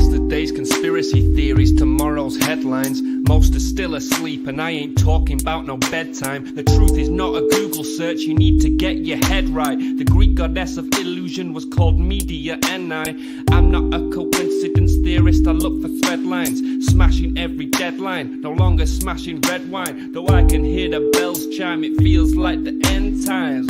Yesterday's conspiracy theories, tomorrow's headlines. Most are still asleep and I ain't talking about no bedtime. The truth is not a Google search, you need to get your head right. The Greek goddess of illusion was called Media, and I'm not a coincidence theorist, I look for thread lines. Smashing every deadline, no longer smashing red wine. Though I can hear the bells chime, it feels like the end times.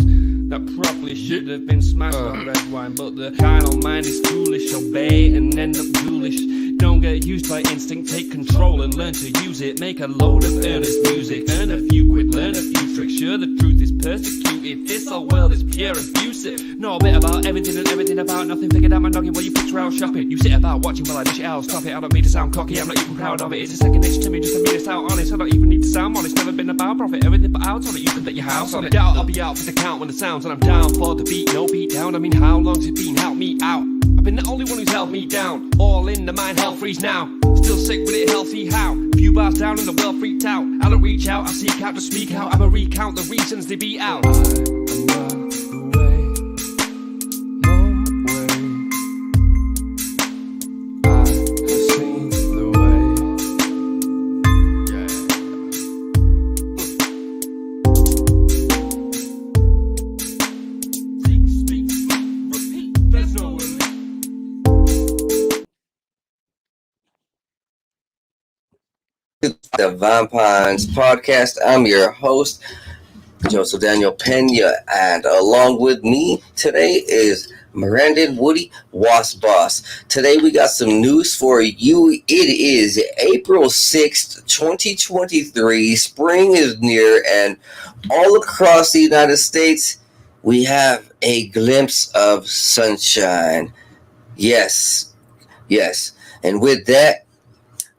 That probably should have been smashed on red wine, but the carnal mind is foolish. Obey and end up ghoulish. Don't get used by instinct, take control and learn to use it. Make a load of earnest music, earn a few quid, learn a few tricks. Sure, the truth is persecuted, this whole world is pure abusive. Know a bit about everything and everything about nothing. Figured out my noggin while you picture out shopping. You sit about watching while I dish it out, stop it. I don't mean to sound cocky, I'm not even proud of it. It's a second nature to me, just a minute out honest. I don't even need to sound honest, never been about profit. Everything but out on it, you can bet your house on it. Doubt I'll be out for the count when the sounds, and I'm down for the beat, no beat down. I mean, how long's it been? Help me out. I've been the only one who's held me down. All in the mind, hell freeze now. Still sick with it, healthy how? Few bars down and the world freaked out. I don't reach out, I seek out to speak out. I'ma recount the reasons they beat out. I am not the way, no way. I have seen the way. Speak, repeat, there's no way. The Vine Pines podcast. I'm your host, Joseph Daniel Pena, and along with me today is Miranda Woody Woss Boss. Today we got some news for you. It is April 6th, 2023. Spring is near, and all across the United States we have a glimpse of sunshine. Yes. And with that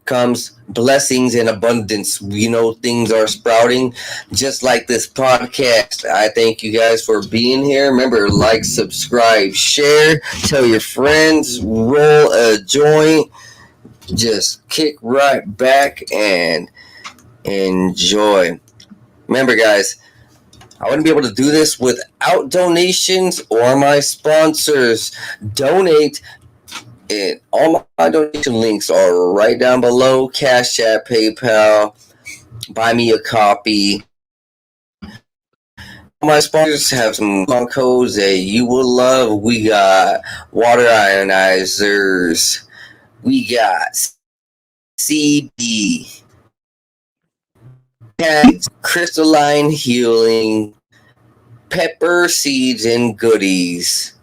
comes blessings and abundance. You know, things are sprouting just like this podcast. I thank you guys for being here. Remember, like, subscribe, share, tell your friends, roll a joint, just kick right back and enjoy. Remember, guys, I wouldn't be able to do this without donations or my sponsors. Donate. And all my donation links are right down below. Cash App, PayPal, buy me a copy. My sponsors have some codes that you will love. We got water ionizers. We got CB, crystalline healing, pepper seeds and goodies,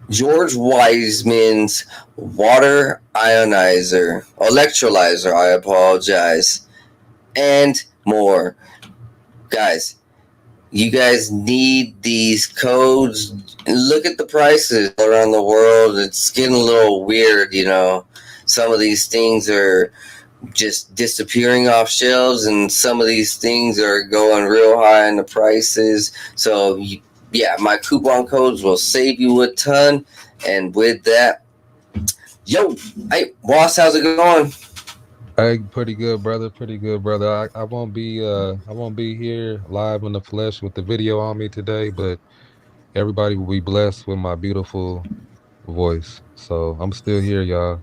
George Wiseman's water electrolyzer, I apologize, and more. Guys, you guys need these codes. Look at the prices around the world. It's getting a little weird, you know. Some of these things are just disappearing off shelves, and some of these things are going real high in the prices. So yeah, my coupon codes will save you a ton. And with that, hey, Woss, how's it going? Hey, pretty good, brother. I won't be here live in the flesh with the video on me today, but everybody will be blessed with my beautiful voice. So I'm still here, y'all.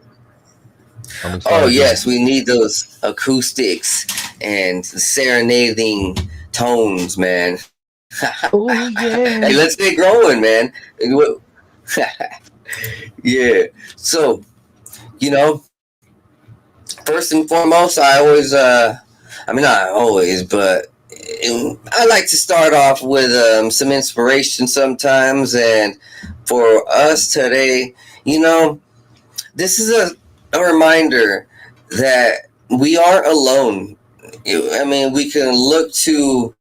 I'm excited. Oh yes, we need those acoustics and serenading tones, man. Oh yeah. Hey, let's get growing, man. Yeah. So, you know, first and foremost, I always, not always, but I like to start off with some inspiration sometimes. And for us today, you know, this is a reminder that we aren't alone. I mean, we can look to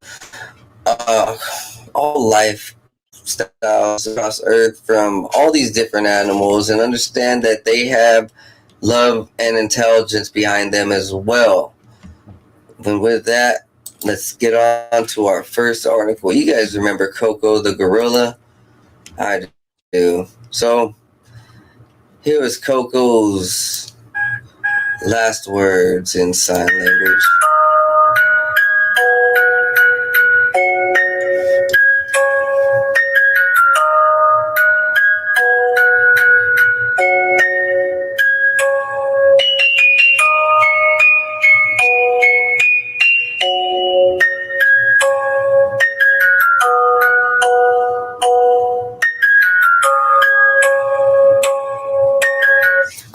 all life styles across Earth from all these different animals and understand that they have love and intelligence behind them as well. And with that, let's get on to our first article. You guys remember Coco the gorilla? I do. So here is Coco's last words in sign language.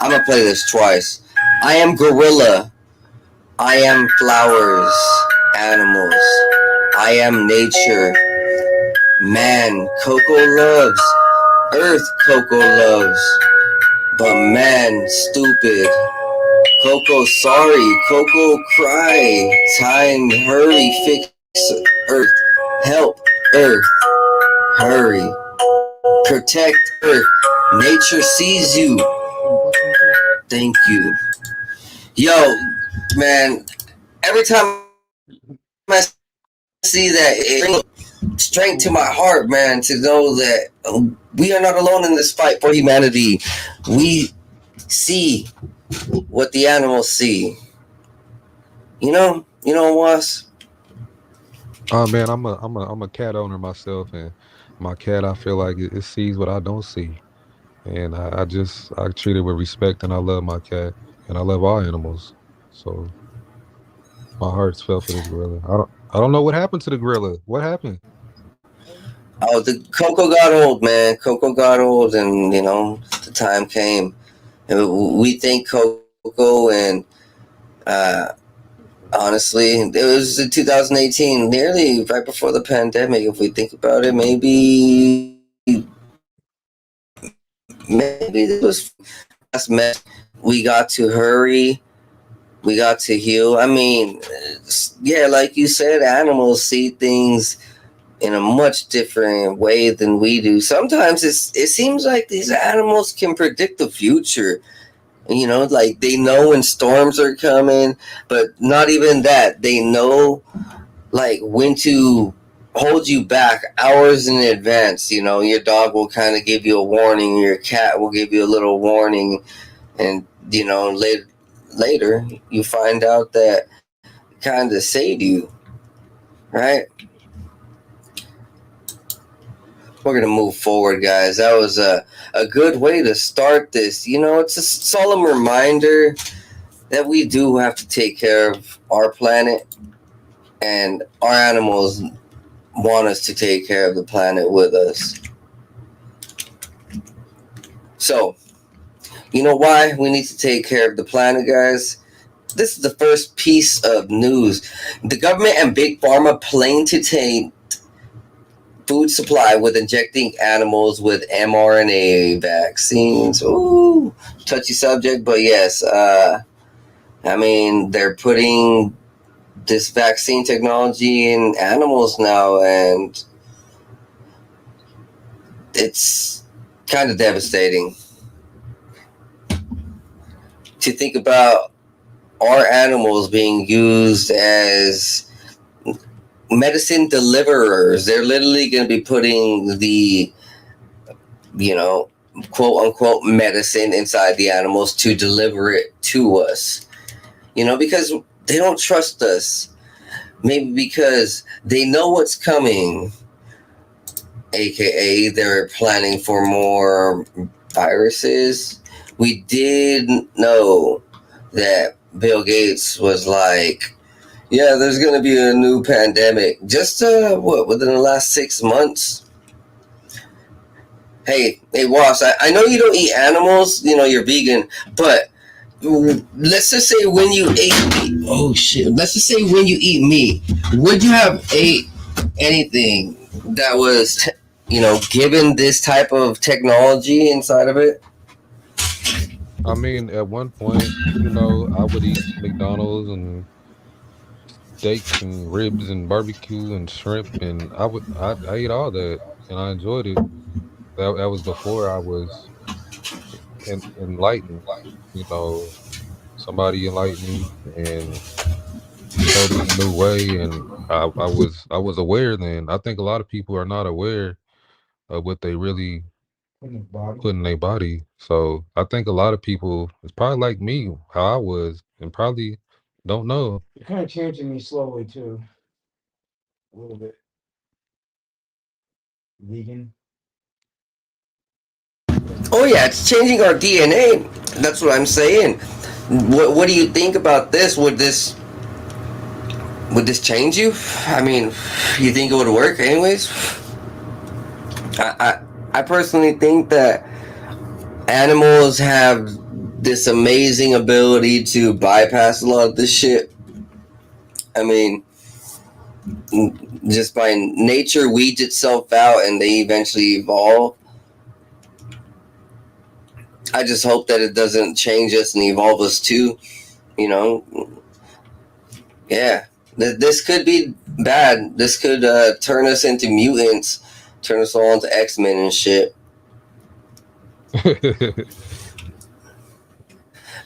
I'm gonna play this twice. I am gorilla. I am flowers, animals. I am nature. Man, Coco loves. Earth, Coco loves. But man, stupid. Coco sorry. Coco cry. Time, hurry, fix Earth. Help Earth. Hurry. Protect Earth. Nature sees you. Thank you. Yo, man, every time I see that, it brings strength to my heart, man, to know that we are not alone in this fight for humanity. We see what the animals see. Woss? Oh man, I'm a cat owner myself, and my cat, I feel like it sees what I don't see, and I treat it with respect, and I love my cat, and I love all animals. So my heart's felt for this gorilla. I don't know what happened to the gorilla. What happened? Oh, the Coco got old, man. Coco got old, and the time came, and we thank Coco, and honestly, it was in 2018, nearly right before the pandemic. If we think about it, maybe this was last mess. We got to hurry. We got to heal. I mean, yeah, like you said, animals see things in a much different way than we do. Sometimes it seems like these animals can predict the future. Like they know when storms are coming, but not even that. They know like when to hold you back hours in advance. Your dog will kind of give you a warning, your cat will give you a little warning, and later you find out that it kind of saved you, right? We're gonna move forward, guys. That was a good way to start this. It's a solemn reminder that we do have to take care of our planet, and our animals want us to take care of the planet with us. So, you know why we need to take care of the planet, guys? This is the first piece of news. The government and Big Pharma plan to taint food supply with injecting animals with mRNA vaccines. Ooh, touchy subject, but yes. They're putting this vaccine technology in animals now, and it's kind of devastating to think about our animals being used as medicine deliverers. They're literally going to be putting the, quote unquote medicine inside the animals to deliver it to us. Because they don't trust us. Maybe because they know what's coming, aka they're planning for more viruses. We did know that Bill Gates was like, yeah, there's going to be a new pandemic. Just, within the last 6 months? Hey, Woss, I know you don't eat animals, you're vegan, but let's just say when you ate meat, oh shit, let's just say when you eat meat, would you have ate anything that was, given this type of technology inside of it? I mean, at one point, I would eat McDonald's and steaks and ribs and barbecue and shrimp, and I ate all that, and I enjoyed it. That was before I was enlightened. You know, somebody enlightened me and showed me a new way, and I was aware then. I think a lot of people are not aware of what they really put in their body. So I think a lot of people, it's probably like me, how I was, and probably don't know. You're kind of changing me slowly too, a little bit. Vegan. Oh yeah, it's changing our DNA. That's what I'm saying. What do you think about this? Would this change you? I mean, you think it would work anyways? I personally think that animals have this amazing ability to bypass a lot of this shit. I mean, just by nature weeds itself out and they eventually evolve. I just hope that it doesn't change us and evolve us too. You know, yeah. This could be bad. This could turn us into mutants, turn us all into X-Men and shit.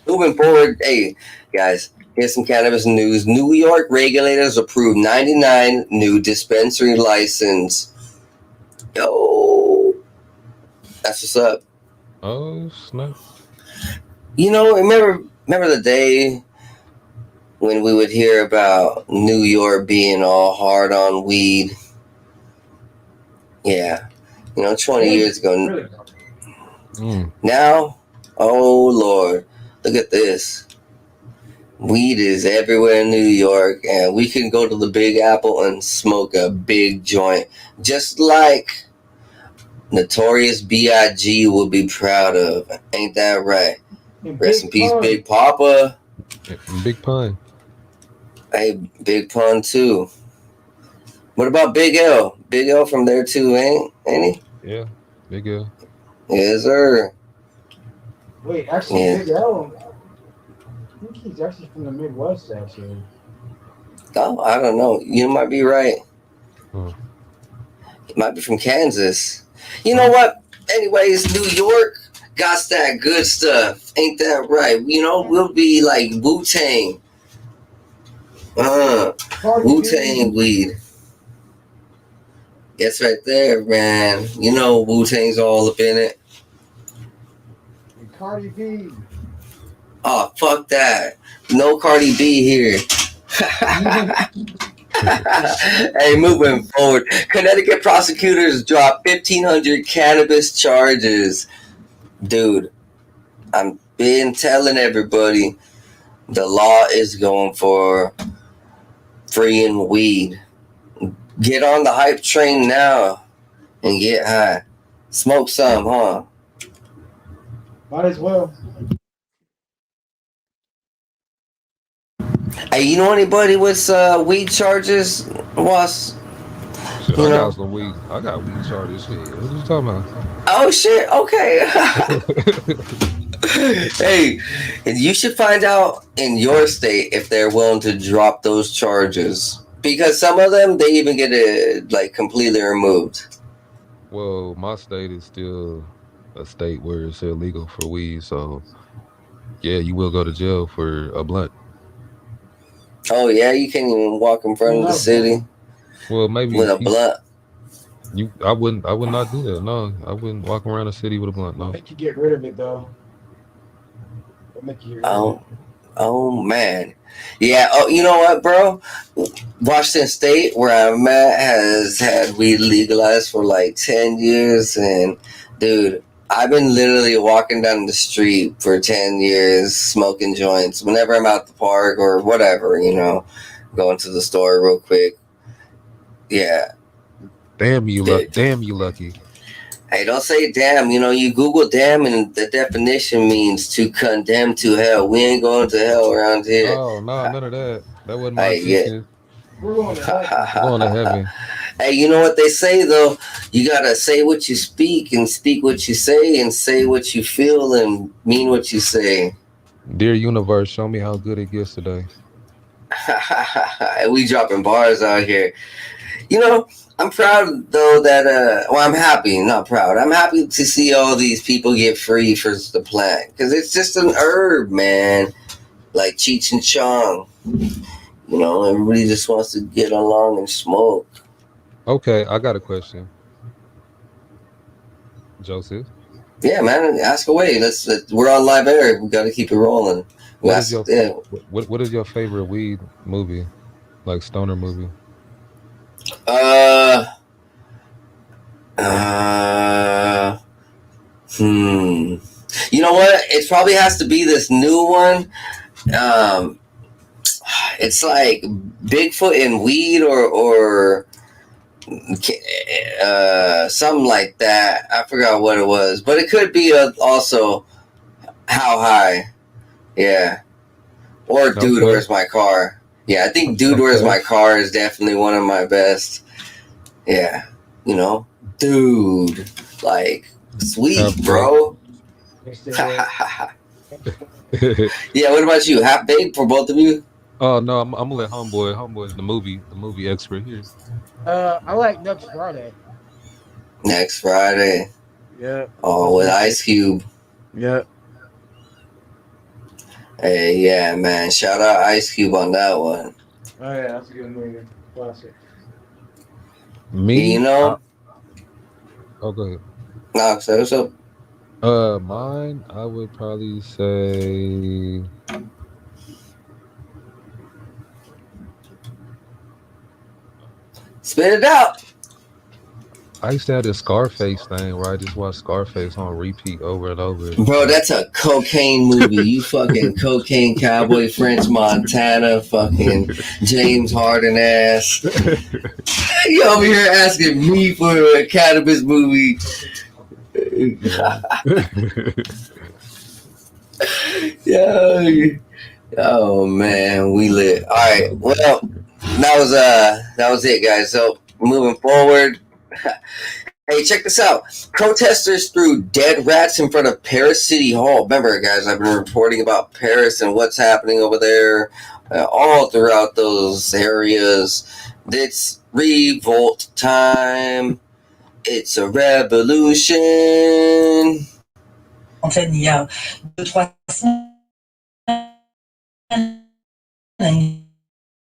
Moving forward, hey guys, here's some cannabis news. New York regulators approved 99 new dispensary license. Yo, that's what's up. Oh snap! You know, remember the day when we would hear about New York being all hard on weed? Yeah, 20 years ago. Now, oh Lord, look at this. Weed is everywhere in New York, and we can go to the Big Apple and smoke a big joint, just like Notorious B.I.G. will be proud of. Ain't that right? Rest in peace, Big Papa. Big Pun. Hey, Big Pun too. What about Big L? Big L from there too, ain't he? Yeah, Big L. Yes, sir. Wait, actually, yeah. Big L. I think he's actually from the Midwest, actually. Oh, I don't know. You might be right. He might be from Kansas. You know what? Anyways, New York got that good stuff. Ain't that right? We'll be like Wu-Tang. Wu-Tang weed. That's right there, man. Wu-Tang's all up in it. And Cardi B. Oh, fuck that. No Cardi B here. Hey, moving forward. Connecticut prosecutors dropped 1,500 cannabis charges. Dude, I've been telling everybody the law is going for freeing weed. Get on the hype train now and get high. Smoke some, huh? Might as well. Hey, you know anybody with weed charges, Woss? Shit, I got some weed. I got weed charges. Shit, what are you talking about? Oh shit! Okay. Hey, you should find out in your state if they're willing to drop those charges, because some of them they even get it like completely removed. Well, my state is still a state where it's illegal for weed, so yeah, you will go to jail for a blunt. Oh yeah, you can't even walk in front of the city. Well, maybe with a blunt. I would not do that. No, I wouldn't walk around the city with a blunt. No. I'll make you get rid of it though. I'll make you get rid of it. Oh man. Yeah, you know what, bro? Washington State, where I'm at, has had weed legalized for like 10 years. And, dude, I've been literally walking down the street for 10 years, smoking joints. Whenever I'm at the park or whatever, going to the store real quick. Yeah. Damn you lucky. Hey, don't say damn. You Google damn and the definition means to condemn to hell. We ain't going to hell around here. Oh, no, none of that. That wasn't my teaching. We're going to heaven. We're going to heaven. Hey, you know what they say, though? You got to say what you speak and speak what you say what you feel and mean what you say. Dear universe, show me how good it gets today. We dropping bars out here. I'm proud, though, that, I'm happy, not proud. I'm happy to see all these people get free for the plant. Because it's just an herb, man. Like Cheech and Chong. Everybody just wants to get along and smoke. Okay, I got a question. Joseph? Yeah, man, ask away. We're on live air. We got to keep it rolling. What is your favorite weed movie? Like stoner movie? You know what? It probably has to be this new one. It's like Bigfoot and weed or something like that. I forgot what it was, but it could be also How High. Yeah. Or Dude, Okay. Where's My Car? Yeah, I think Dude, Where's My Car is definitely one of my best. Yeah. You know? Dude. Like, sweet, bro. Yeah, what about you? Half Baked for both of you? Oh no, I'm gonna let Homeboy, the movie expert here. I like Next Friday. Next Friday. Yeah. Oh, with Ice Cube. Yeah. Hey, yeah, man. Shout out Ice Cube on that one. Oh yeah, that's a good movie. Classic. You Me? know? Oh, go ahead. No, so what's up? Mine, I would probably say Spit it out. I used to have this Scarface thing where I just watched Scarface on repeat over and over. Bro, that's a cocaine movie. You fucking cocaine cowboy, French Montana, fucking James Harden ass. You over here asking me for a cannabis movie. Yo. Oh man, we lit. All right. Well, that was it, guys. So moving forward. Hey, check this out. Protesters threw dead rats in front of Paris City Hall. Remember, guys, I've been reporting about Paris and what's happening over there all throughout those areas. It's revolt time. It's a revolution. Il y a 2-3 semaines,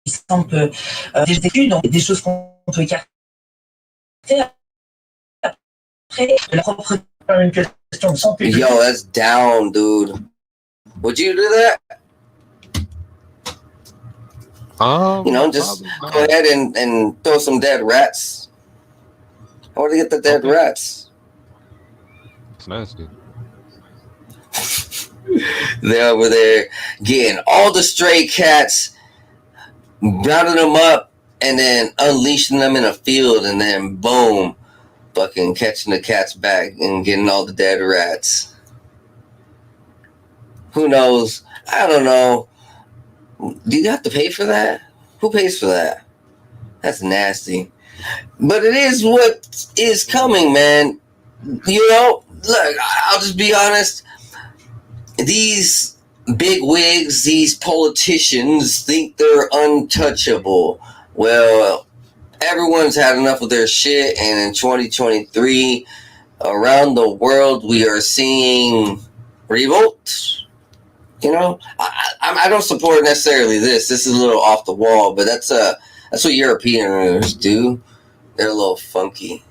il semble que des études, donc des choses qu'on peut écarter. Après, la propre une question de santé. Yo, that's down, dude. Would you do that? You know, just go ahead and throw some dead rats. I want to get the dead rats. It's nasty. They're over there getting all the stray cats, rounding them up, and then unleashing them in a field, and then boom, fucking catching the cats back and getting all the dead rats. Who knows? I don't know. Do you have to pay for that? Who pays for that? That's nasty. But it is what is coming, man. You know, look, I'll just be honest. These big wigs, these politicians think they're untouchable. Well, everyone's had enough of their shit, and in 2023, around the world, we are seeing revolt. You know, I don't support necessarily this. This is a little off the wall, but that's what Europeans do. They're a little funky.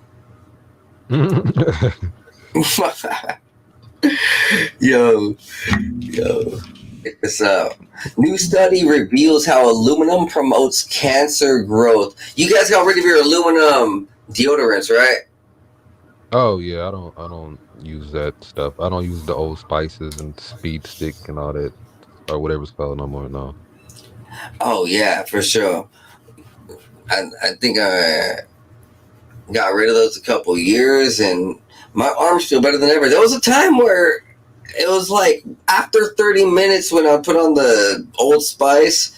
Yo, check this out. New study reveals how aluminum promotes cancer growth. You guys got rid of your aluminum deodorants, right? Oh yeah, I don't use that stuff. I don't use the Old Spices and Speed Stick and all that, or whatever it's called no more. No. Oh yeah, for sure. I think I got rid of those a couple years, and my arms feel better than ever. There was a time where it was like after 30 minutes when I put on the Old Spice,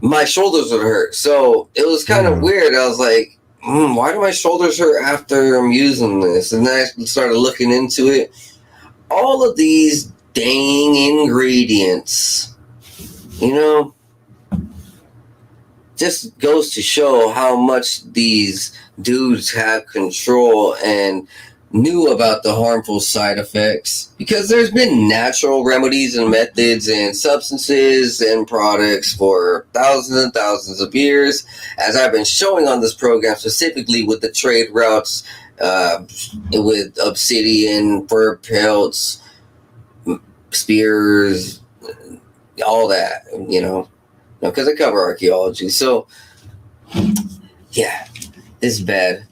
my shoulders would hurt. So it was kind of weird. I was like, why do my shoulders hurt after I'm using this? And then I started looking into it. All of these dang ingredients, you know, just goes to show how much these dudes have control and knew about the harmful side effects, because there's been natural remedies and methods and substances and products for thousands and thousands of years, as I've been showing on this program, specifically with the trade routes, with obsidian, fur pelts, spears, all that, you know, because I cover archaeology. So yeah, this is bad.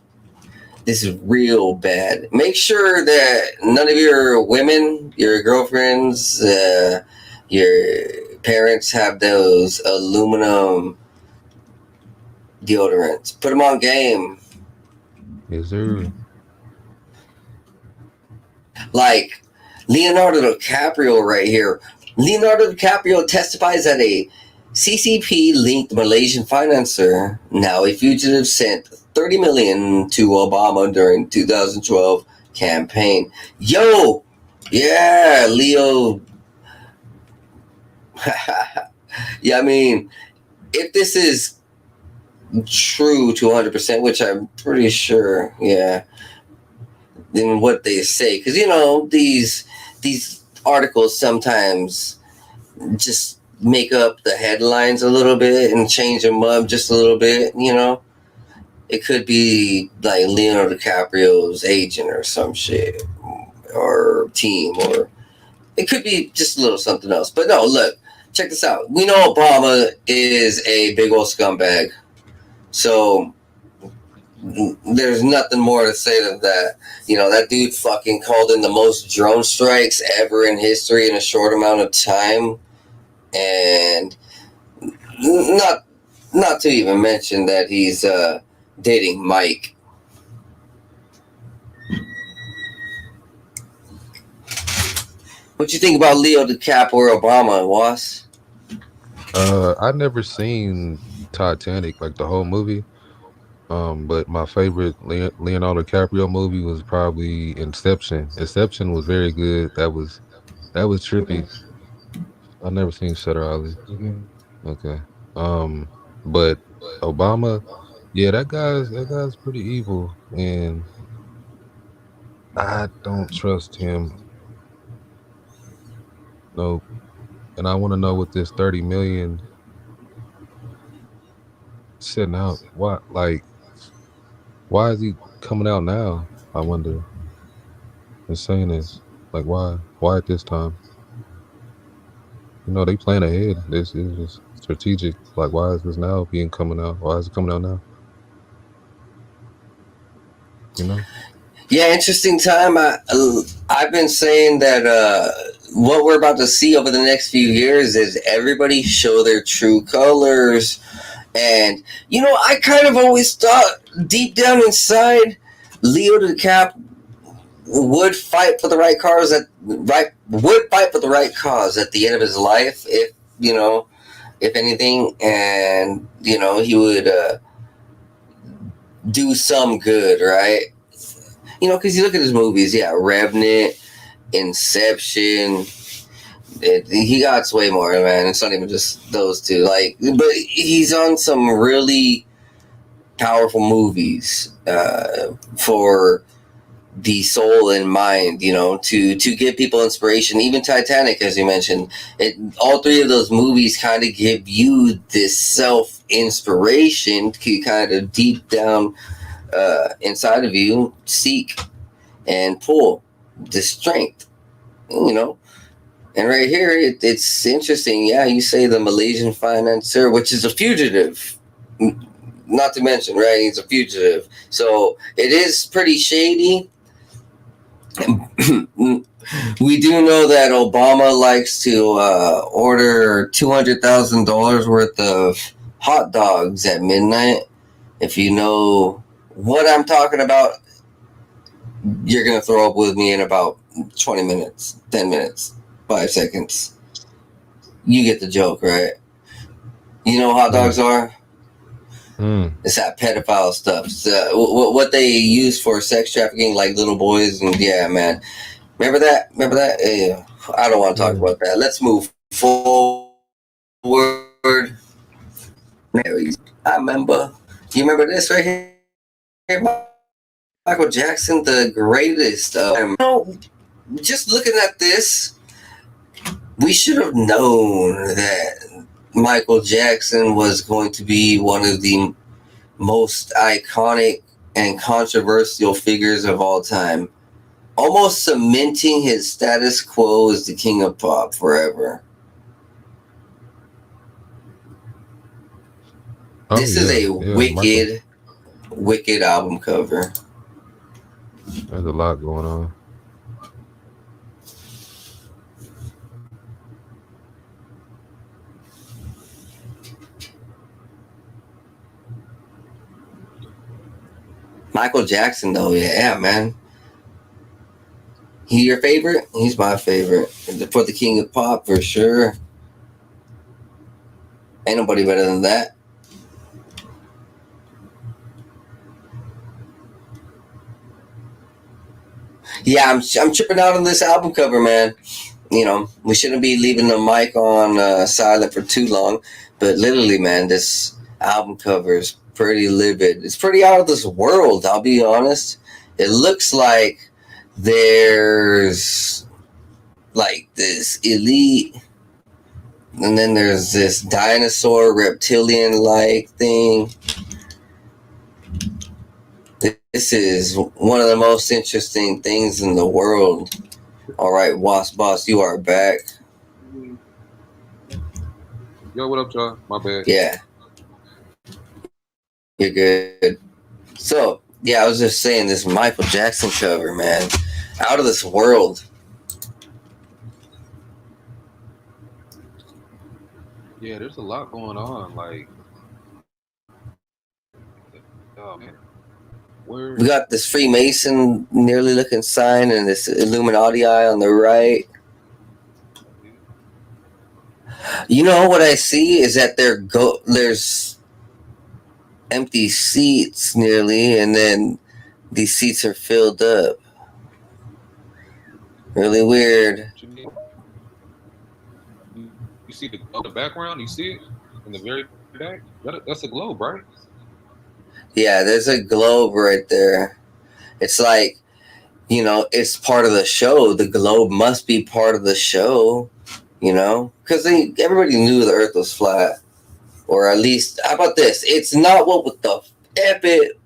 This is real bad. Make sure that none of your women, your girlfriends, your parents have those aluminum deodorants. Put them on game. Yes, sir. Like Leonardo DiCaprio right here. Leonardo DiCaprio testifies that a CCP-linked Malaysian financer, now a fugitive, sent 30 million to Obama during 2012 campaign. Yo, yeah, Leo. Yeah, I mean, if this is true to 100%, which I'm pretty sure, yeah, than what they say, because these articles sometimes just make up the headlines a little bit and change them up just a little bit. It could be like Leonardo DiCaprio's agent or some shit, or team, or it could be just a little something else. But no, look, check this out. We know Obama is a big old scumbag, so there's nothing more to say than that. That dude fucking called in the most drone strikes ever in history in a short amount of time. And not to even mention that he's dating Mike. What you think about Leo DiCaprio or Obama, Woss? I never seen Titanic, like the whole movie. But my favorite Leonardo DiCaprio movie was probably Inception. Inception was very good. That was trippy. I never seen Shutter Island. Okay. But Obama, yeah, that guy's pretty evil, and I don't trust him. No, and I want to know what this 30 million sitting out. Why is he coming out now? I wonder. And saying this, like, why at this time? They plan ahead. This is just strategic. Like, why is this now being coming out? Why is it coming out now? Yeah, interesting time. I've been saying that what we're about to see over the next few years is everybody show their true colors. And I kind of always thought deep down inside, Leo DiCaprio would fight for the right cause at the end of his life, if anything, and he would do some good, right? Because you look at his movies, yeah, Revenant, Inception. He got way more, man. It's not even just those two. But he's on some really powerful movies for the soul and mind, to give people inspiration. Even Titanic, as you mentioned, all three of those movies kind of give you this self-inspiration to kind of deep down inside of you seek and pull the strength, And right here, it's interesting. Yeah, you say the Malaysian financier, which is a fugitive. Not to mention, right? He's a fugitive. So it is pretty shady. We do know that Obama likes to order $200,000 worth of hot dogs at midnight. If you know what I'm talking about, you're going to throw up with me in about 20 minutes, 10 minutes, 5 seconds. You get the joke, right? You know what hot dogs are? It's that pedophile stuff. What they use for sex trafficking, like little boys, and yeah, man. Remember that? Yeah. I don't want to talk about that. Let's move forward. I remember. You remember this right here? Michael Jackson, the greatest. Just looking at this, we should have known that Michael Jackson was going to be one of the most iconic and controversial figures of all time, almost cementing his status quo as the king of pop forever. This is a wicked album cover. There's a lot going on. Michael Jackson, though, yeah, man. He your favorite? He's my favorite. For the king of pop, for sure. Ain't nobody better than that. Yeah, I'm tripping out on this album cover, man. You know, we shouldn't be leaving the mic on silent for too long, but literally, man, this album cover is pretty livid. It's pretty out of this world, I'll be honest. It looks like there's like this elite, and then there's this dinosaur reptilian like thing. This is one of the most interesting things in the world. All right, Woss Boss, you are back. Yo, what up, y'all? My bad. Yeah, you're good. So, yeah, I was just saying this Michael Jackson cover, man, out of this world. Yeah, there's a lot going on. Like, oh man, where? We got this Freemason nearly looking sign and this Illuminati eye on the right. You know what I see is that there's empty seats nearly, and then these seats are filled up. Really weird. You see the background? You see it in the very back? That's a globe, right? Yeah, there's a globe right there. It's like, you know, it's part of the show. The globe must be part of the show, you know? Because everybody knew the earth was flat. Or at least, how about this? It's not what the F it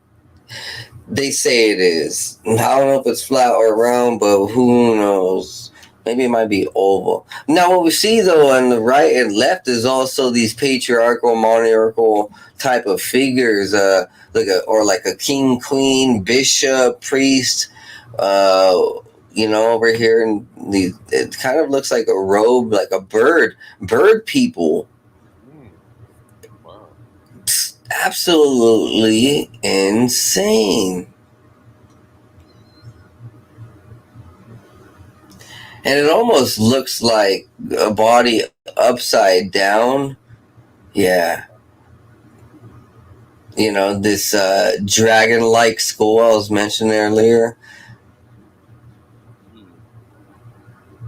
they say it is. I don't know if it's flat or round, but who knows? Maybe it might be oval. Now, what we see, though, on the right and left is also these patriarchal, monarchical type of figures, like a king, queen, bishop, priest. You know, over here, and it kind of looks like a robe, like a bird people. Wow. Absolutely insane. And it almost looks like a body upside down. Yeah. You know, this dragon-like skull I was mentioning earlier.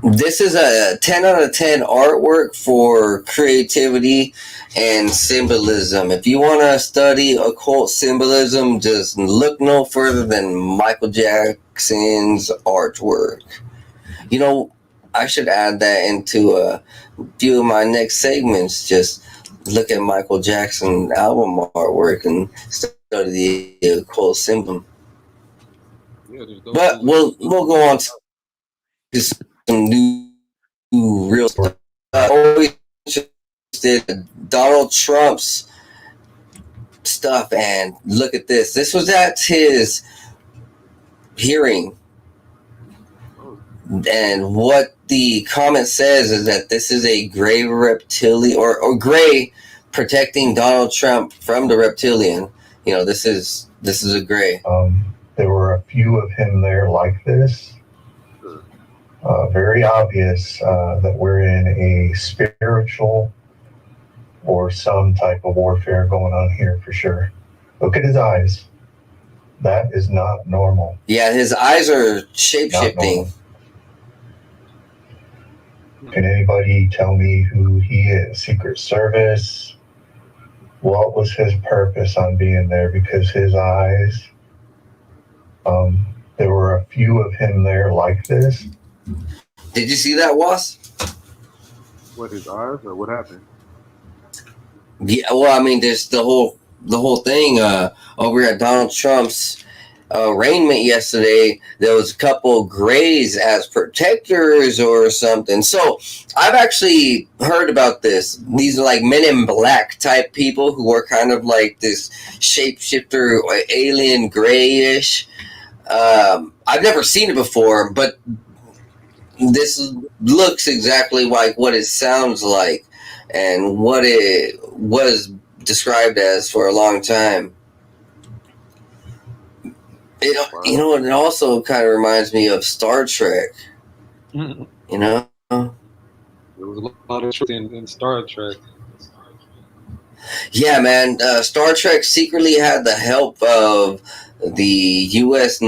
This is a 10 out of 10 artwork for creativity and symbolism. If you want to study occult symbolism, just look no further than Michael Jackson's artwork. You know, I should add that into a few of my next segments. Just look at Michael Jackson album artwork and study the occult symbol. Yeah, but we'll go on to some new real stuff. Always interested in Donald Trump's stuff, and look at this. This was at his hearing. And what the comment says is that this is a gray reptilian, or gray protecting Donald Trump from the reptilian. You know, this is a gray. There were a few of him there like this. Very obvious that we're in a spiritual or some type of warfare going on here for sure. Look at his eyes. That is not normal. Yeah, his eyes are shape-shifting. Can anybody tell me who he is? Secret Service? What was his purpose on being there? Because his eyes, there were a few of him there like this. Did you see that, Woss? What, his eyes, or what happened? Yeah, well, I mean, there's the whole thing over at Donald Trump's arraignment yesterday. There was a couple grays as protectors or something. So I've actually heard about this. These are like Men in Black type people who are kind of like this shapeshifter, alien grayish. I've never seen it before, but this looks exactly like what it sounds like and what it was described as for a long time. You know, it also kind of reminds me of Star Trek. You know? There was a lot of truth in Star Trek. Yeah, man. Star Trek secretly had the help of the U.S.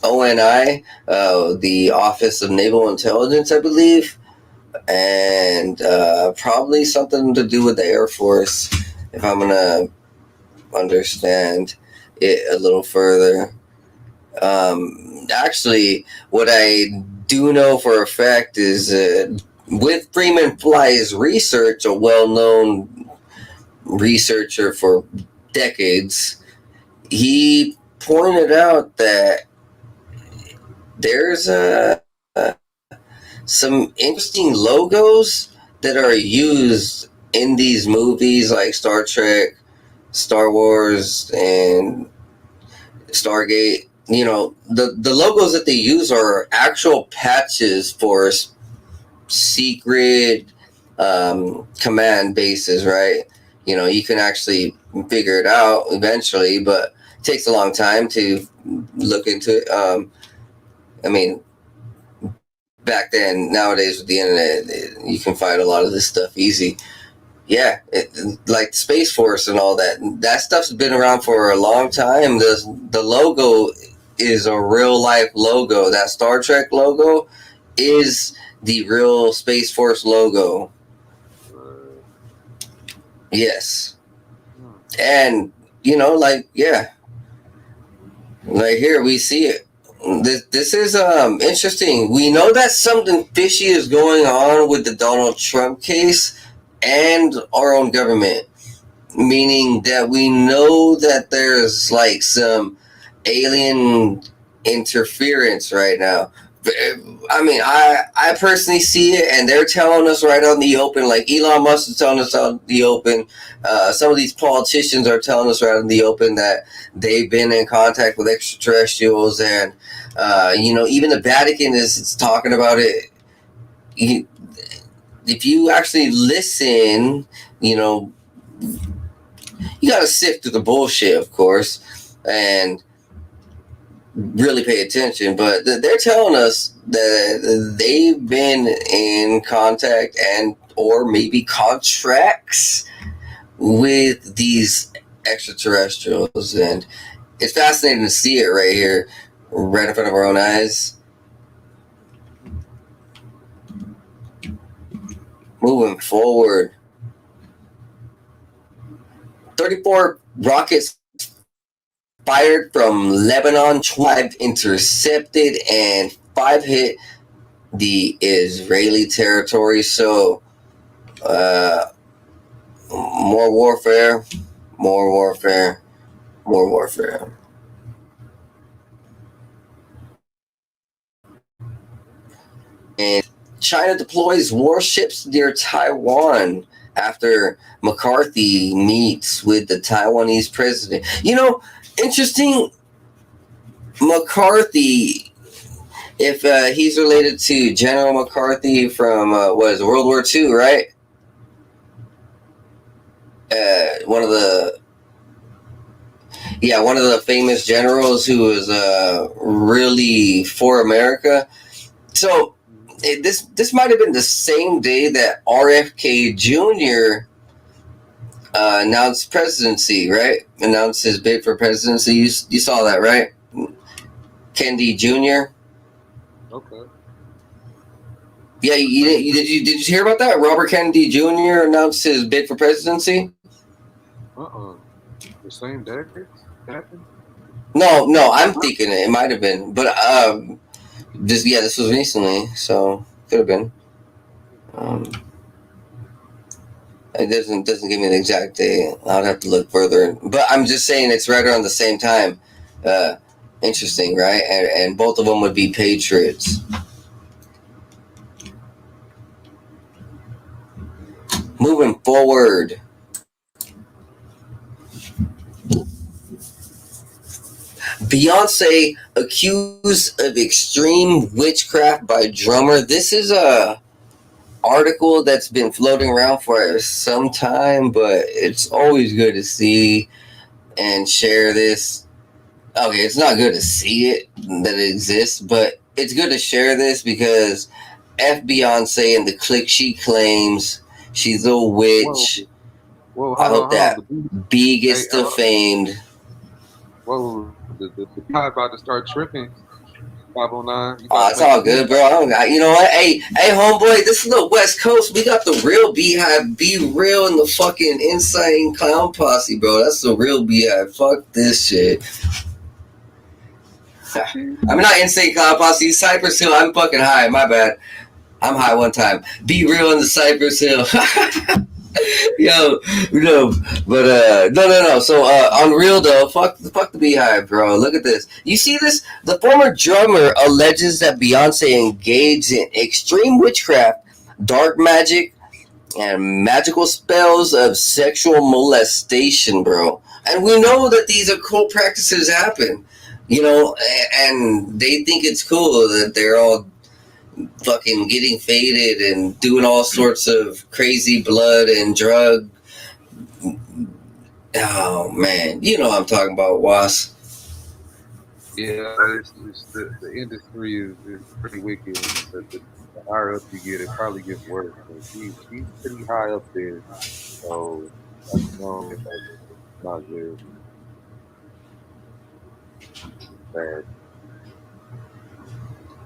ONI, the Office of Naval Intelligence, I believe, and probably something to do with the Air Force, if I'm gonna understand it a little further. Actually, what I do know for a fact is with Freeman Fly's research, a well-known researcher for decades, he pointed out that there's some interesting logos that are used in these movies like Star Trek, Star Wars, and Stargate. You know, the logos that they use are actual patches for secret command bases, right? You know, you can actually figure it out eventually, but it takes a long time to look into it. I mean, back then, nowadays with the internet, you can find a lot of this stuff easy. Yeah, like Space Force and all that. That stuff's been around for a long time. The logo is a real life logo. That Star Trek logo is the real Space Force logo. Yes. And, you know, like, yeah. Like here, we see it. This is interesting. We know that something fishy is going on with the Donald Trump case and our own government, meaning that we know that there's like some alien interference right now. I mean, I personally see it, and they're telling us right on the open. Like Elon Musk is telling us on the open. Some of these politicians are telling us right on the open that they've been in contact with extraterrestrials, and you know, even the Vatican is talking about it. If you actually listen, you know, you got to sift through the bullshit, of course, and really pay attention. But they're telling us that they've been in contact and or maybe contracts with these extraterrestrials, and it's fascinating to see it right here, right in front of our own eyes. Moving forward, 34 rockets fired from Lebanon, 5 intercepted, and 5 hit the Israeli territory. So, more warfare, more warfare, more warfare. And China deploys warships near Taiwan after McCarthy meets with the Taiwanese president. You know, interesting. McCarthy, if he's related to General McCarthy from what is it, World War II, right? One of the famous generals who was really for America. So this might have been the same day that RFK Jr. Announced presidency, right? Announced his bid for presidency. You saw that, right? Kennedy Jr. Okay. Yeah, did you hear about that? Robert Kennedy Jr. announced his bid for presidency. The same day happened? No, I'm thinking it might have been, but this was recently, so could have been. It doesn't give me the exact day. I'd have to look further, but I'm just saying it's right around the same time. Interesting, right? And both of them would be patriots. Moving forward. Beyonce accused of extreme witchcraft by drummer. This is a article that's been floating around for some time, but it's always good to see and share this. Okay, it's not good to see it that it exists, but it's good to share this because F Beyonce and the clique she claims she's a Whoa, witch. whoa, I hope hold on. that B Hey, gets defamed. whoa, the guy about to start tripping. 509. You about Oh, to it's make all a good, move? bro. I don't got, you know what? Hey, homeboy, this is the West Coast. We got the real Beehive. Be real in the fucking insane clown posse, bro. That's the real Beehive. Fuck this shit. I'm not insane clown posse. Cypress Hill. I'm fucking high. My bad. I'm high one time. Be real in the Cypress Hill. Yo, no, but no. So on real though, fuck the Beehive, bro. Look at this. You see this? The former drummer alleges that Beyonce engaged in extreme witchcraft, dark magic, and magical spells of sexual molestation, bro. And we know that these occult practices happen, you know, and they think it's cool that they're all fucking getting faded and doing all sorts of crazy blood and drug. Oh man, you know what I'm talking about, Woss. Yeah, the industry is pretty wicked, and the higher up you get, it probably gets worse. So she's pretty high up there, so that's known if that's not good, bad.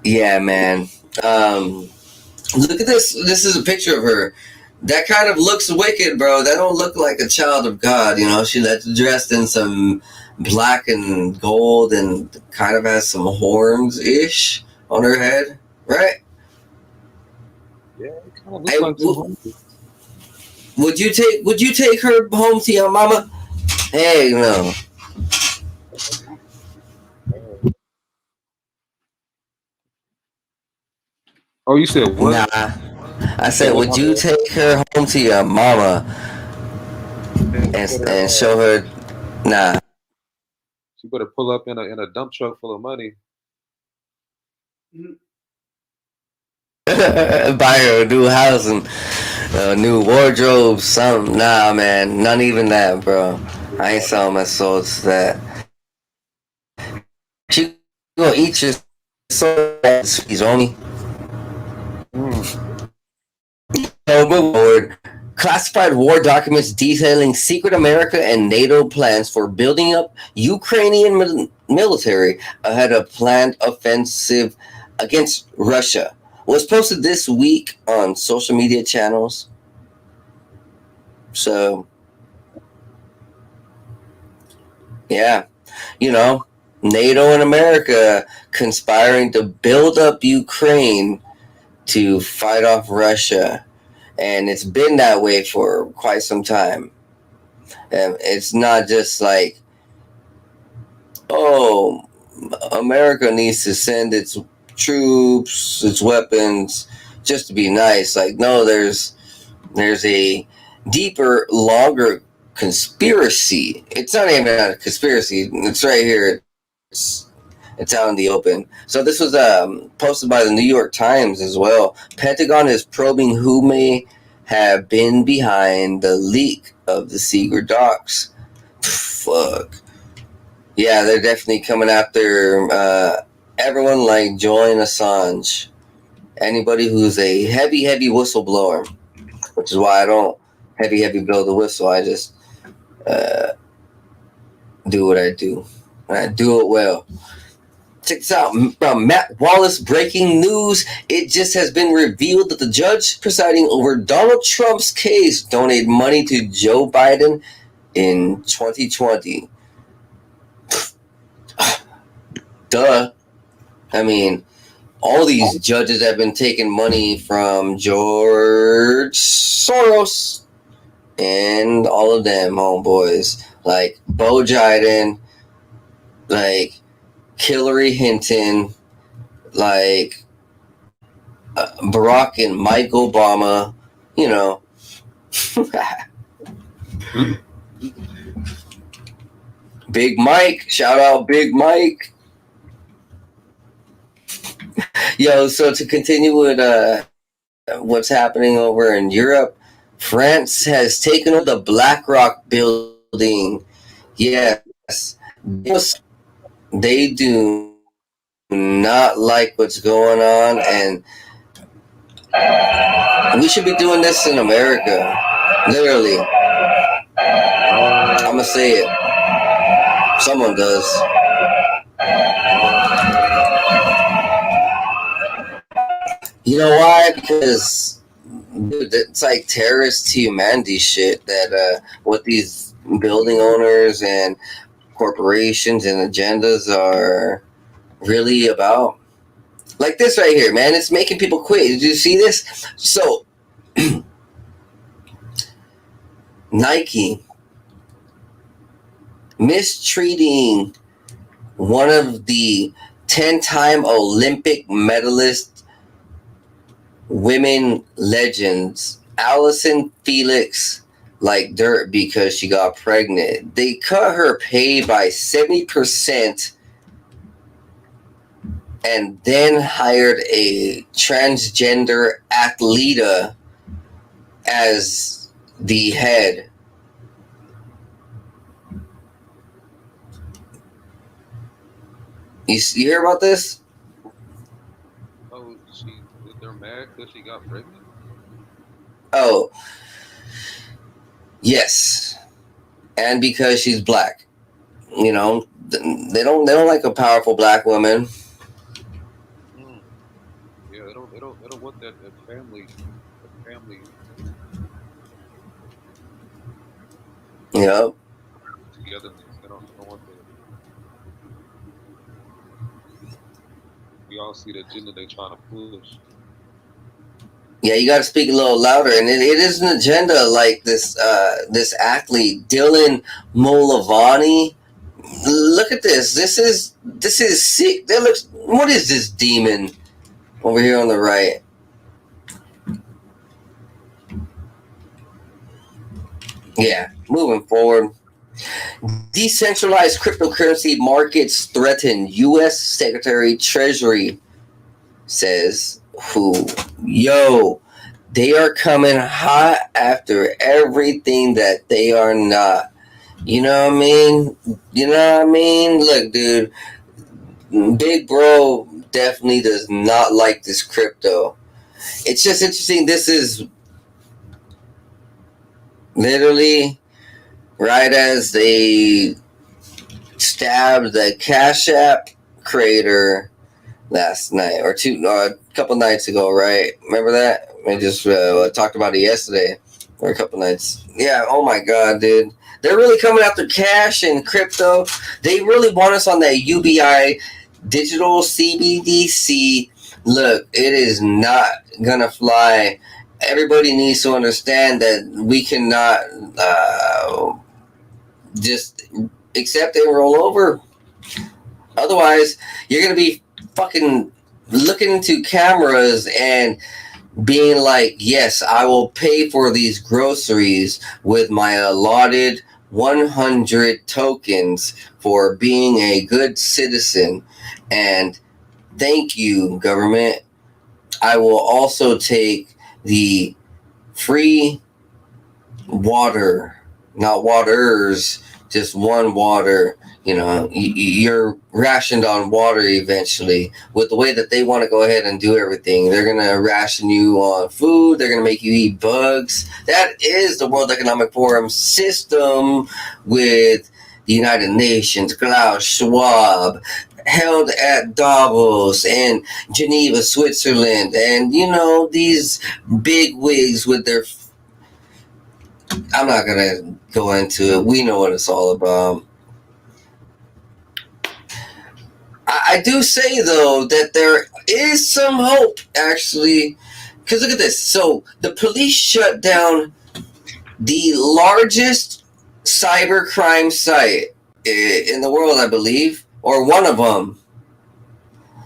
Yeah, man. Look at this. This is a picture of her. That kind of looks wicked, bro. That don't look like a child of God. You know, that's dressed in some black and gold and kind of has some horns ish on her head, right? Yeah, it kind of Hey, looks like some homies. would you take her home to your mama? Hey, no. Oh, you said Nah. what? I You said said, what? would My you bad. take her home to your mama She better, and show her? Nah. she better pull up in a dump truck full of money. Buy her a new house and a new wardrobe, something. Nah, man, not even that, bro. I ain't selling my soul to that. She gonna eat your soul. He's on me. Mm. Move forward. Classified war documents detailing secret America and NATO plans for building up Ukrainian military ahead of planned offensive against Russia was posted this week on social media channels. So, yeah, you know, NATO and America conspiring to build up Ukraine to fight off Russia. And it's been that way for quite some time. And it's not just like, oh, America needs to send its troops, its weapons, just to be nice. Like, no, there's a deeper, longer conspiracy. It's not even a conspiracy. It's right here. It's it's out in the open. So this was posted by the New York Times as well. Pentagon is probing who may have been behind the leak of the secret docs. Fuck. Yeah, they're definitely coming after everyone like Julian Assange. Anybody who's a heavy whistleblower, which is why I don't heavy blow the whistle. I just uh, do what I do. And I do it well. Check this out from Matt Wallace. Breaking news. It just has been revealed that the judge presiding over Donald Trump's case donated money to Joe Biden in 2020. Duh. I mean, all these judges have been taking money from George Soros and all of them homeboys. Like Bo Jiden, like Hillary Hinton, like Barack and Mike Obama, you know. Big Mike, shout out Big Mike. Yo, so to continue with what's happening over in Europe, France has taken over the BlackRock building. Yes, they do not like what's going on, and we should be doing this in America. Literally. I'm gonna say it. Someone does. You know why? Because dude, it's like terrorist to humanity shit that what these building owners and corporations and agendas are really about. Like this right here, man. It's making people quit. Did you see this? So Nike mistreating one of the 10-time Olympic medalist women legends, Allison Felix, like dirt because she got pregnant. They cut her pay by 70% and then hired a transgender athleta as the head. You hear about this? Oh, they're mad that she got pregnant? Oh, yes. And because she's black. You know, they don't like a powerful black woman. Yeah, they don't want that family. Yep. Togetherness. They don't want that. We all see the agenda they trying to push. Yeah, you got to speak a little louder, and it is an agenda. Like this athlete Dylan Molavani. Look at this. This is sick. That looks. What is this demon over here on the right? Yeah, moving forward. Decentralized cryptocurrency markets threaten U.S. Secretary Treasury says who? Yo, they are coming hot after everything that they are not. You know what I mean? You know what I mean? Look, dude, Big Bro definitely does not like this crypto. It's just interesting. This is literally right as they stabbed the Cash App creator last night or a couple nights ago, right? Remember that? I just talked about it yesterday or a couple nights. Yeah, oh my God, dude. They're really coming after cash and crypto. They really want us on that UBI digital CBDC. Look, it is not gonna fly. Everybody needs to understand that we cannot just accept it and roll over. Otherwise, you're gonna be fucking looking into cameras and being like, yes, I will pay for these groceries with my allotted 100 tokens for being a good citizen. And thank you, government. I will also take the free water, not waters, just one water. You know, you're rationed on water eventually. With the way that they want to go ahead and do everything, they're going to ration you on food. They're going to make you eat bugs. That is the World Economic Forum system with the United Nations, Klaus Schwab, held at Davos and Geneva, Switzerland. And, you know, these big wigs with their... I'm not going to go into it. We know what it's all about. I do say, though, that there is some hope, actually, because look at this. So the police shut down the largest cybercrime site in the world, I believe, or one of them.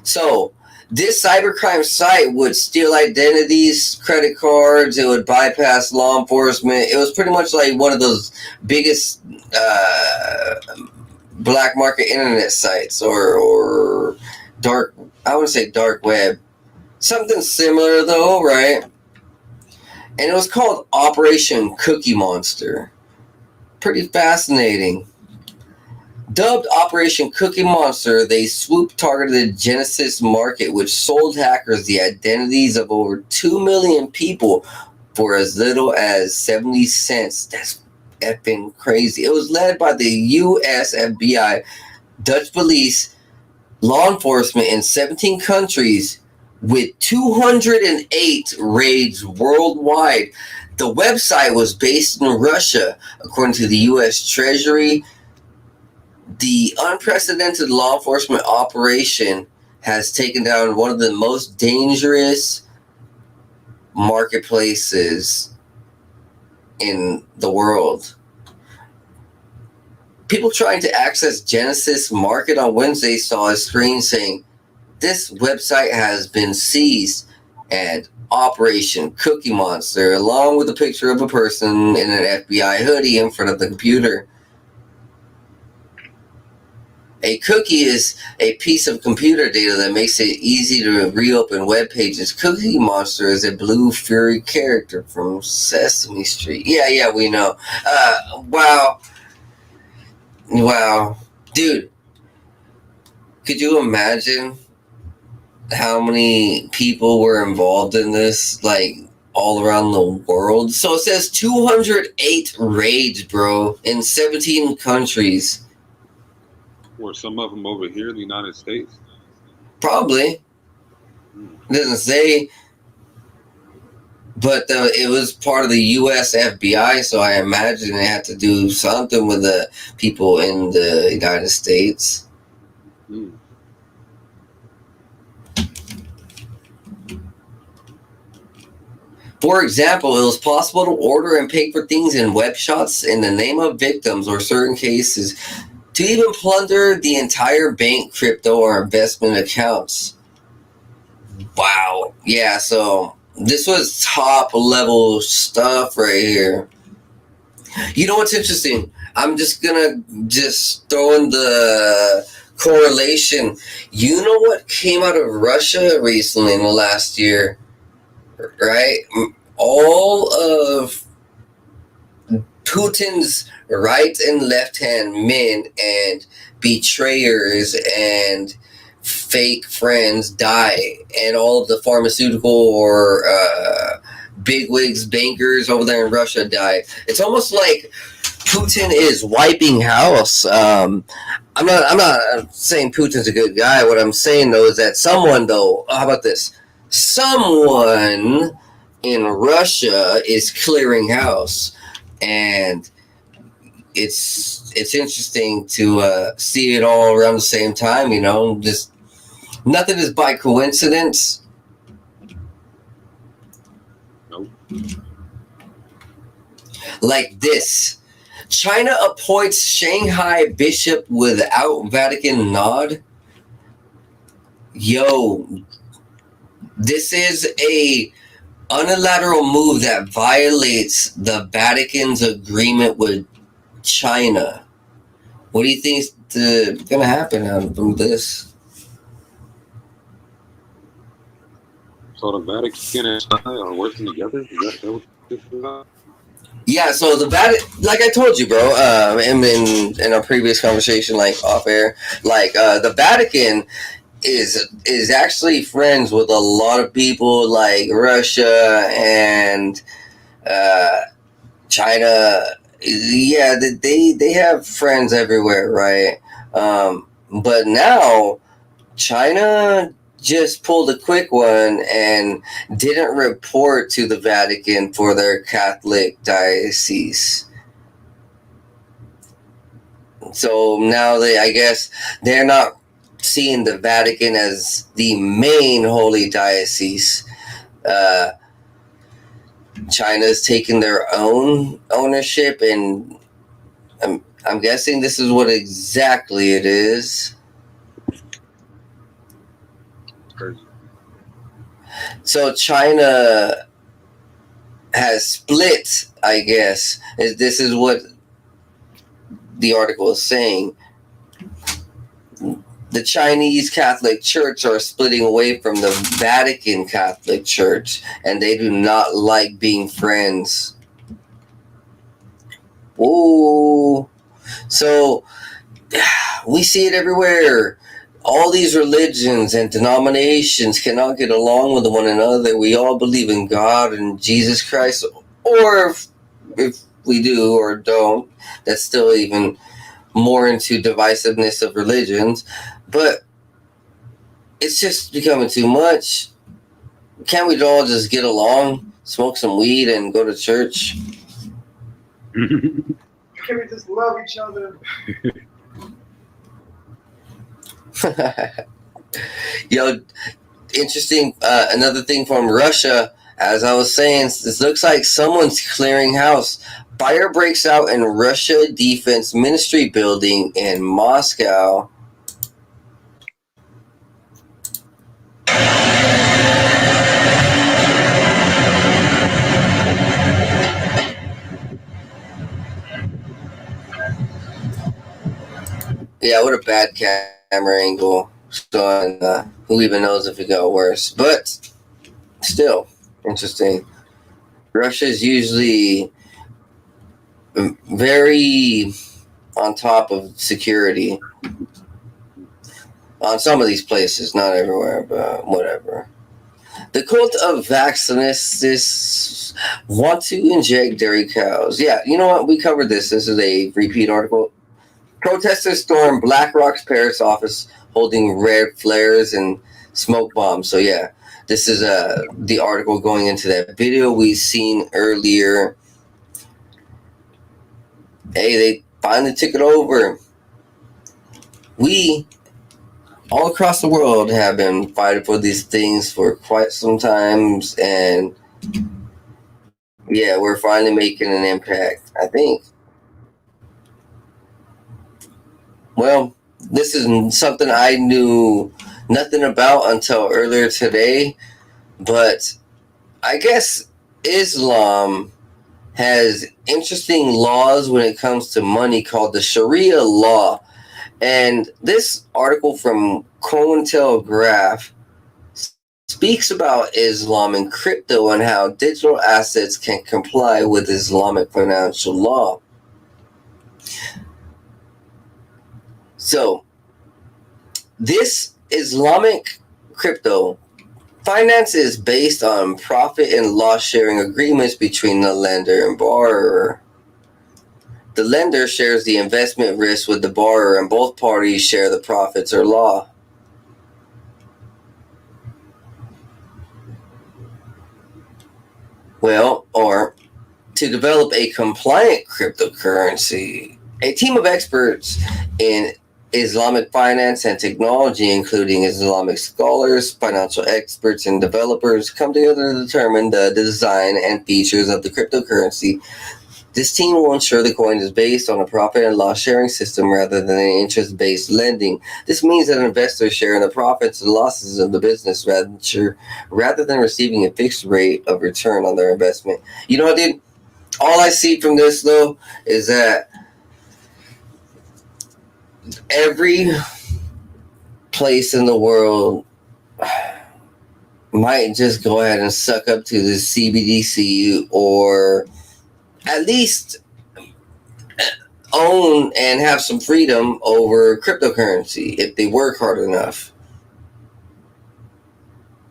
So this cybercrime site would steal identities, credit cards. It would bypass law enforcement. It was pretty much like one of those biggest black market internet sites or dark, I would say dark web. Something similar though, right? And it was called Operation Cookie Monster. Pretty fascinating. Dubbed Operation Cookie Monster, they targeted Genesis Market, which sold hackers the identities of over 2 million people for as little as 70 cents. That's effing crazy. It was led by the U.S. FBI, Dutch police, law enforcement in 17 countries with 208 raids worldwide. The website was based in Russia, according to the U.S. Treasury. The unprecedented law enforcement operation has taken down one of the most dangerous marketplaces in the world. People trying to access Genesis Market on Wednesday saw a screen saying, "This website has been seized," and Operation Cookie Monster, along with a picture of a person in an FBI hoodie in front of the computer. A cookie is a piece of computer data that makes it easy to reopen web pages. Cookie Monster is a blue furry character from Sesame Street. Yeah, we know. Wow. Dude, could you imagine how many people were involved in this, like, all around the world? So it says 208 raids, bro, in 17 countries. Were some of them over here in the United States? Probably. It doesn't say, but it was part of the U.S. FBI, so I imagine it had to do something with the people in the United States. For example, it was possible to order and pay for things in web shops in the name of victims, or certain cases, to even plunder the entire bank, crypto, or investment accounts. Wow. Yeah, so this was top level stuff right here. You know what's interesting? I'm just gonna throw in the correlation. You know what came out of Russia recently in the last year, right? All of Putin's right and left-hand men and betrayers and fake friends die, and all of the pharmaceutical or bigwigs, bankers over there in Russia die. It's almost like Putin is wiping house. I'm not saying Putin's a good guy. What I'm saying though is that someone how about this? Someone in Russia is clearing house, and it's interesting to see it all around the same time. You know, just nothing is by coincidence. Nope. Like this, China appoints Shanghai bishop without Vatican nod. Yo, this is a unilateral move that violates the Vatican's agreement with China. What do you think is going to happen from this? So the Vatican and China are working together? Is that what this is about? Yeah, so the Vatican, like I told you, bro, in our previous conversation, like off air, like the Vatican is actually friends with a lot of people, like Russia and China. Yeah, they have friends everywhere, right? But now China just pulled a quick one and didn't report to the Vatican for their Catholic diocese. So now I guess they're not seeing the Vatican as the main holy diocese. China's taking their own ownership, and I'm guessing this is what exactly it is. Crazy. So China has split, I guess. This is what the article is saying. The Chinese Catholic Church are splitting away from the Vatican Catholic Church, and they do not like being friends. Ooh. So we see it everywhere. All these religions and denominations cannot get along with one another. We all believe in God and Jesus Christ, or if we do or don't, that's still even more into divisiveness of religions. But it's just becoming too much. Can't we all just get along, smoke some weed, and go to church? Can we just love each other? Yo, interesting. Another thing from Russia, as I was saying, this looks like someone's clearing house. Fire breaks out in Russia Defense Ministry building in Moscow. Yeah, what a bad camera angle. So, who even knows if it got worse? But still, interesting. Russia is usually very on top of security on some of these places, not everywhere, but whatever. The cult of vaccinists want to inject dairy cows. Yeah, you know what? We covered this. This is a repeat article. Protesters stormed BlackRock's Paris office holding red flares and smoke bombs. So yeah, this is the article going into that video we seen earlier. Hey, they finally took it over. We all across the world have been fighting for these things for quite some times, and yeah, we're finally making an impact, I think. Well, this is something I knew nothing about until earlier today, but I guess Islam has interesting laws when it comes to money called the Sharia law. And this article from Cointelegraph speaks about Islam and crypto and how digital assets can comply with Islamic financial law. So, this Islamic crypto finance is based on profit and loss sharing agreements between the lender and borrower. The lender shares the investment risk with the borrower, and both parties share the profits or loss. Well, or to develop a compliant cryptocurrency, a team of experts in Islamic finance and technology, including Islamic scholars, financial experts, and developers, come together to determine the design and features of the cryptocurrency. This team will ensure the coin is based on a profit and loss sharing system rather than an interest-based lending. This means that investors share in the profits and losses of the business rather than receiving a fixed rate of return on their investment. You know what, dude? All I see from this, though, is that every place in the world might just go ahead and suck up to the CBDC, or at least own and have some freedom over cryptocurrency if they work hard enough.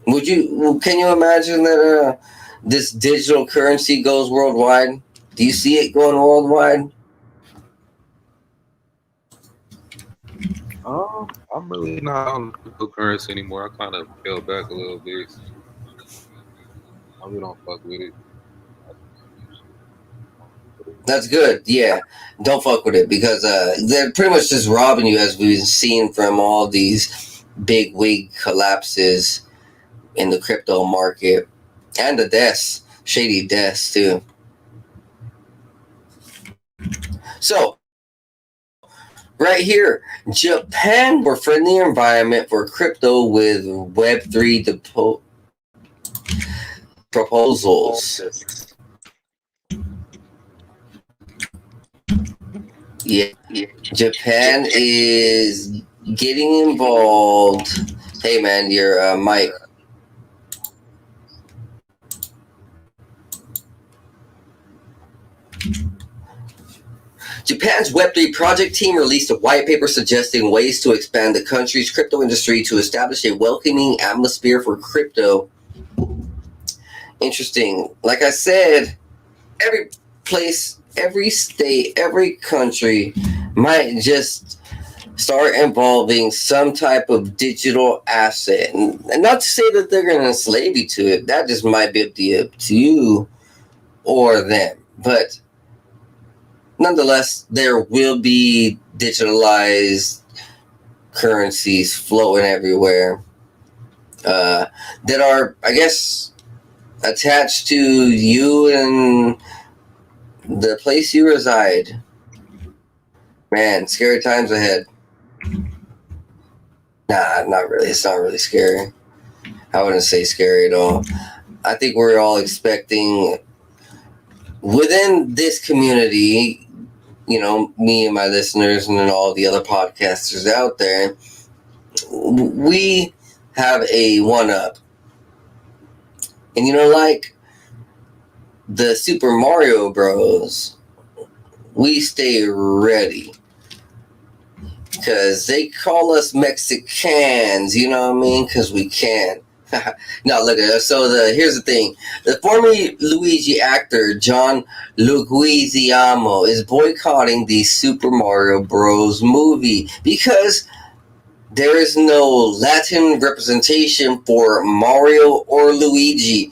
Can you imagine that this digital currency goes worldwide? Do you see it going worldwide? I'm really not on cryptocurrency anymore. I kind of fell back a little bit. I really don't fuck with it. That's good. Yeah, don't fuck with it, because they're pretty much just robbing you, as we've seen from all these big wig collapses in the crypto market and the deaths, shady deaths too. So, right here, Japan for friendly environment for crypto with Web3 proposals. Yeah, Japan is getting involved. Hey man, your mic. Japan's Web3 project team released a white paper suggesting ways to expand the country's crypto industry to establish a welcoming atmosphere for crypto. Interesting. Like I said, every place, every state, every country might just start involving some type of digital asset. And not to say that they're going to enslave you to it. That just might be up to you or them. But nonetheless, there will be digitalized currencies floating everywhere that are, I guess, attached to you and the place you reside. Man, scary times ahead. Nah, not really. It's not really scary. I wouldn't say scary at all. I think we're all expecting within this community, you know, me and my listeners and then all the other podcasters out there, we have a one-up. And you know, like the Super Mario Bros, we stay ready. Because they call us Mexicans, you know what I mean? Because we can. No, look at it. So here's the thing. The former Luigi actor, John Leguizamo, is boycotting the Super Mario Bros. Movie because there is no Latin representation for Mario or Luigi.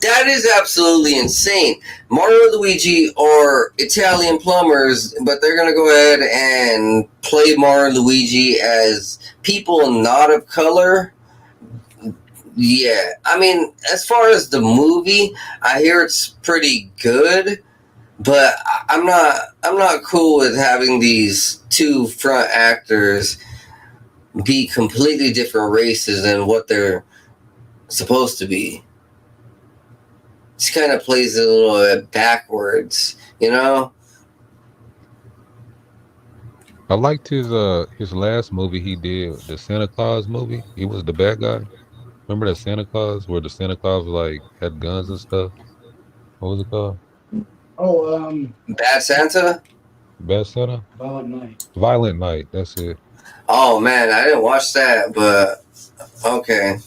That is absolutely insane. Mario and Luigi are Italian plumbers, but they're going to go ahead and play Mario and Luigi as people not of color. Yeah, I mean, as far as the movie, I hear it's pretty good, but I'm not cool with having these two front actors be completely different races than what they're supposed to be. Just kind of plays it a little bit backwards, you know? I liked his last movie he did, the Santa Claus movie. He was the bad guy. Remember that Santa Claus where the Santa Claus like had guns and stuff? What was it called? Oh, Bad Santa? Bad Santa? Violent Night. Violent Night. That's it. Oh man, I didn't watch that, but okay.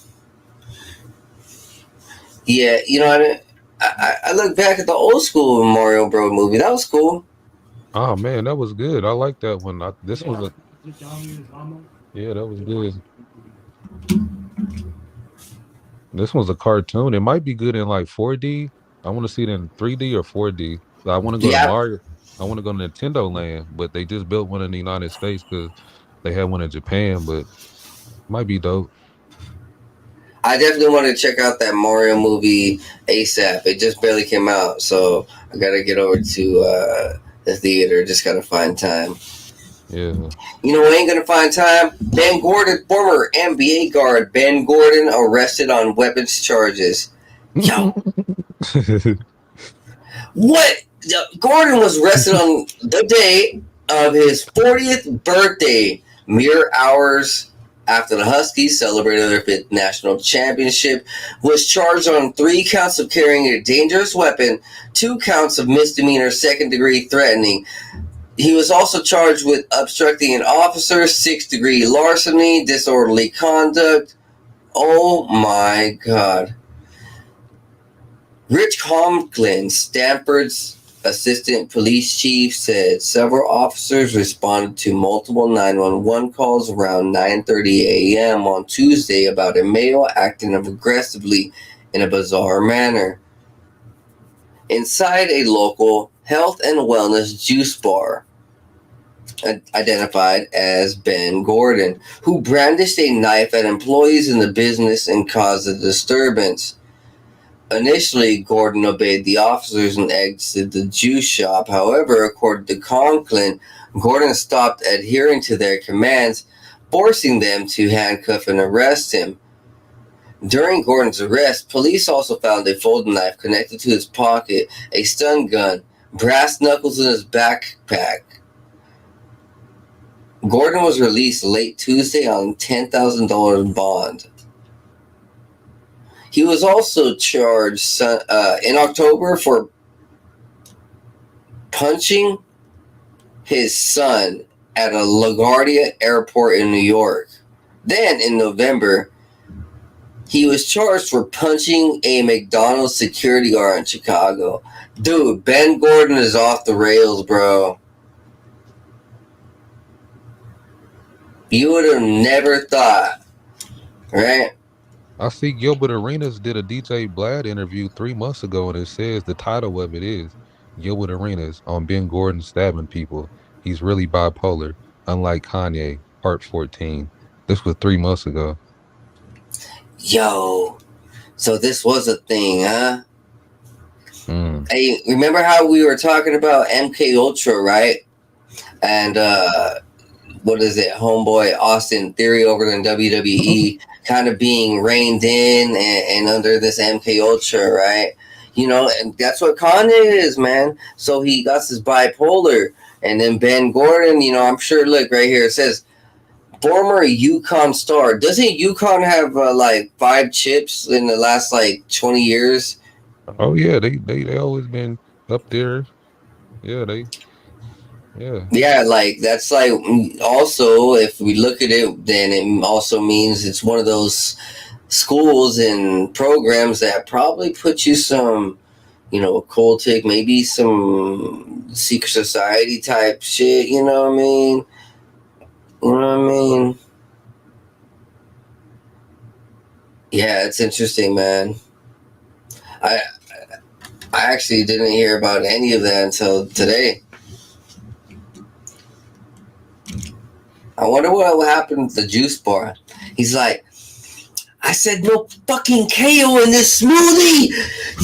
Yeah, you know, I look back at the old school Mario Bros. Movie. That was cool. Oh man, that was good. I like that one. This Yeah. was yeah, that was good. This one's a cartoon. It might be good in like 4D. I want to see it in 3D or 4D. I want to go to Yeah, Mario. I want to go to Nintendo Land, but they just built one in the United States because they had one in Japan. But might be dope. I definitely want to check out that Mario movie ASAP. It just barely came out, so I gotta get over to the theater. Just gotta find time. Yeah. You know, I ain't gonna find time. Ben Gordon, former NBA guard Ben Gordon, arrested on weapons charges. Yo, what? Gordon was arrested on the day of his 40th birthday, mere hours after the Huskies celebrated their 5th national championship. Was charged on 3 counts of carrying a dangerous weapon, 2 counts of misdemeanor second-degree threatening. He was also charged with obstructing an officer, 6th-degree larceny, disorderly conduct. Oh my God. Rich Conklin, Stanford's assistant police chief, said several officers responded to multiple 911 calls around 9:30 a.m. on Tuesday about a male acting aggressively in a bizarre manner inside a local health and wellness juice bar, identified as Ben Gordon, who brandished a knife at employees in the business and caused a disturbance. Initially, Gordon obeyed the officers and exited the juice shop. However, according to Conklin, Gordon stopped adhering to their commands, forcing them to handcuff and arrest him. During Gordon's arrest, police also found a folding knife connected to his pocket, a stun gun, brass knuckles in his backpack. Gordon was released late Tuesday on $10,000 bond. He was also charged in October for punching his son at a LaGuardia airport in New York. Then in November, he was charged for punching a McDonald's security guard in Chicago. Dude, Ben Gordon is off the rails, bro. You would have never thought, right? I see Gilbert Arenas did a DJ Blad interview 3 months ago, and it says the title of it is Gilbert Arenas on Ben Gordon stabbing people. He's really bipolar, unlike Kanye, part 14. This was 3 months ago. Yo, so this was a thing, huh? Mm. Hey, remember how we were talking about MK Ultra, right? And what is it, homeboy Austin Theory over in WWE, kind of being reined in and under this MK Ultra, right? You know, and that's what Kanye is, man. So he got this bipolar, and then Ben Gordon, you know, I'm sure. Look right here, it says former UConn star. Doesn't UConn have like 5 chips in the last like 20 years? Oh yeah, they always been up there. Yeah, Yeah, like that's like also if we look at it, then it also means it's one of those schools and programs that probably put you some, you know, occultic, maybe some secret society type shit. You know what I mean? You know what I mean? Yeah, it's interesting, man. I actually didn't hear about any of that until today. I wonder what happened to the juice bar. He's like, I said no fucking kale in this smoothie.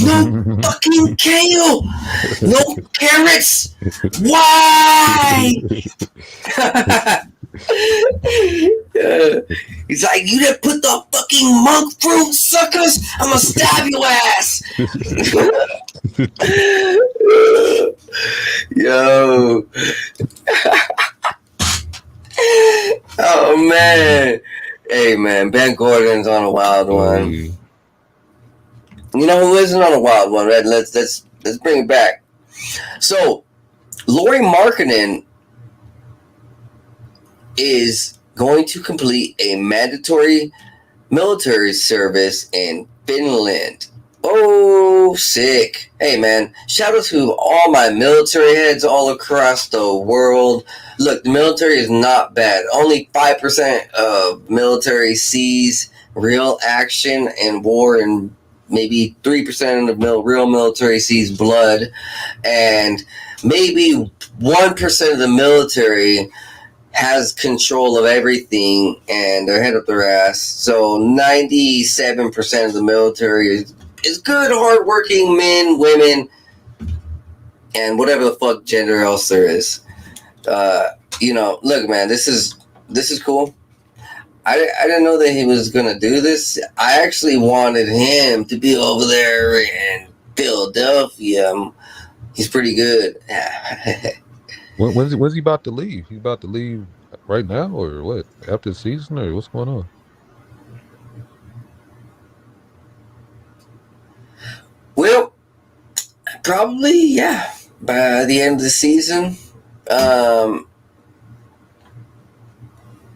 No fucking kale. No carrots. Why? He's like, you didn't put the fucking monk fruit, suckers. I'm gonna stab your ass. Yo. Oh man. Hey man, Ben Gordon's on a wild one. You know who isn't on a wild one, right? Let's bring it back. So Lori Markkinen is going to complete a mandatory military service in Finland. Oh, sick. Hey, man, shout out to all my military heads all across the world. Look, the military is not bad. Only 5% of military sees real action and war, and maybe 3% of the real military sees blood. And maybe 1% of the military has control of everything and their head up their ass. So 97% of the military is good, hardworking men, women, and whatever the fuck gender else there is. You know, look, man, this is cool. I didn't know that he was gonna do this. I actually wanted him to be over there in Philadelphia. He's pretty good. When's he about to leave? He's about to leave right now, or what? After the season, or what's going on? Well, probably, yeah. By the end of the season.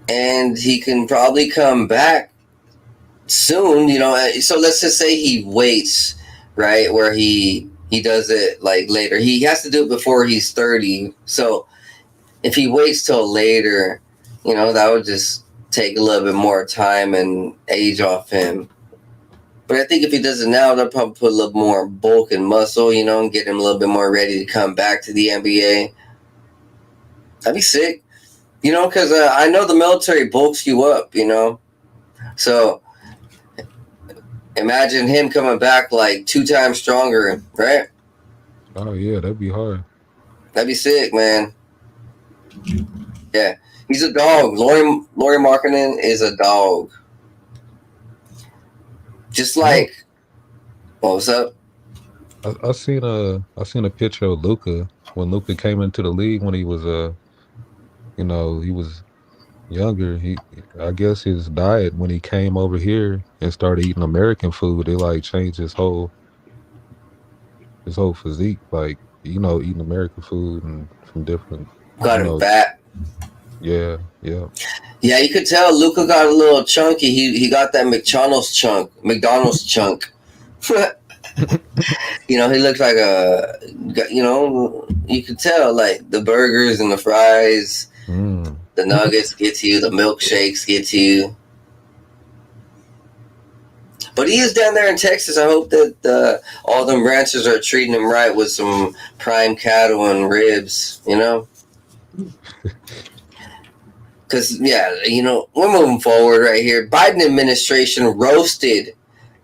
And he can probably come back soon, you know. So let's just say he waits, right, where he does it like later. He has to do it before he's 30. So if he waits till later, you know, that would just take a little bit more time and age off him. But I think if he does it now, they'll probably put a little more bulk and muscle, you know, and get him a little bit more ready to come back to the NBA. That'd be sick. You know, because I know the military bulks you up, you know. So imagine him coming back like 2 times stronger, right? Oh, yeah, that'd be hard. That'd be sick, man. Yeah, he's a dog. Lori Markkinen is a dog. Just like, what was up? I seen a picture of Luka when Luka came into the league when he was you know, he was younger. I guess his diet when he came over here and started eating American food, it like changed his whole physique. Like, you know, eating American food and from different Got You him know, fat. yeah. Yeah, you could tell Luca got a little chunky. He got that McDonald's chunk. You know, he looks like you could tell, like, the burgers and the fries, Mm. the nuggets get to you, the milkshakes get to you. But he is down there in Texas. I hope that all them ranchers are treating him right with some prime cattle and ribs, you know? Because, yeah, you know, we're moving forward right here. Biden administration roasted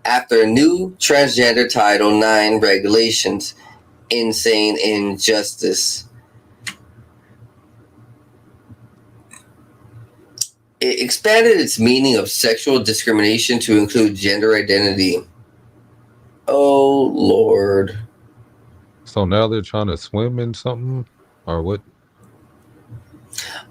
after new transgender Title IX regulations. Insane injustice. It expanded its meaning of sexual discrimination to include gender identity. Oh, Lord. So now they're trying to swim in something, or what?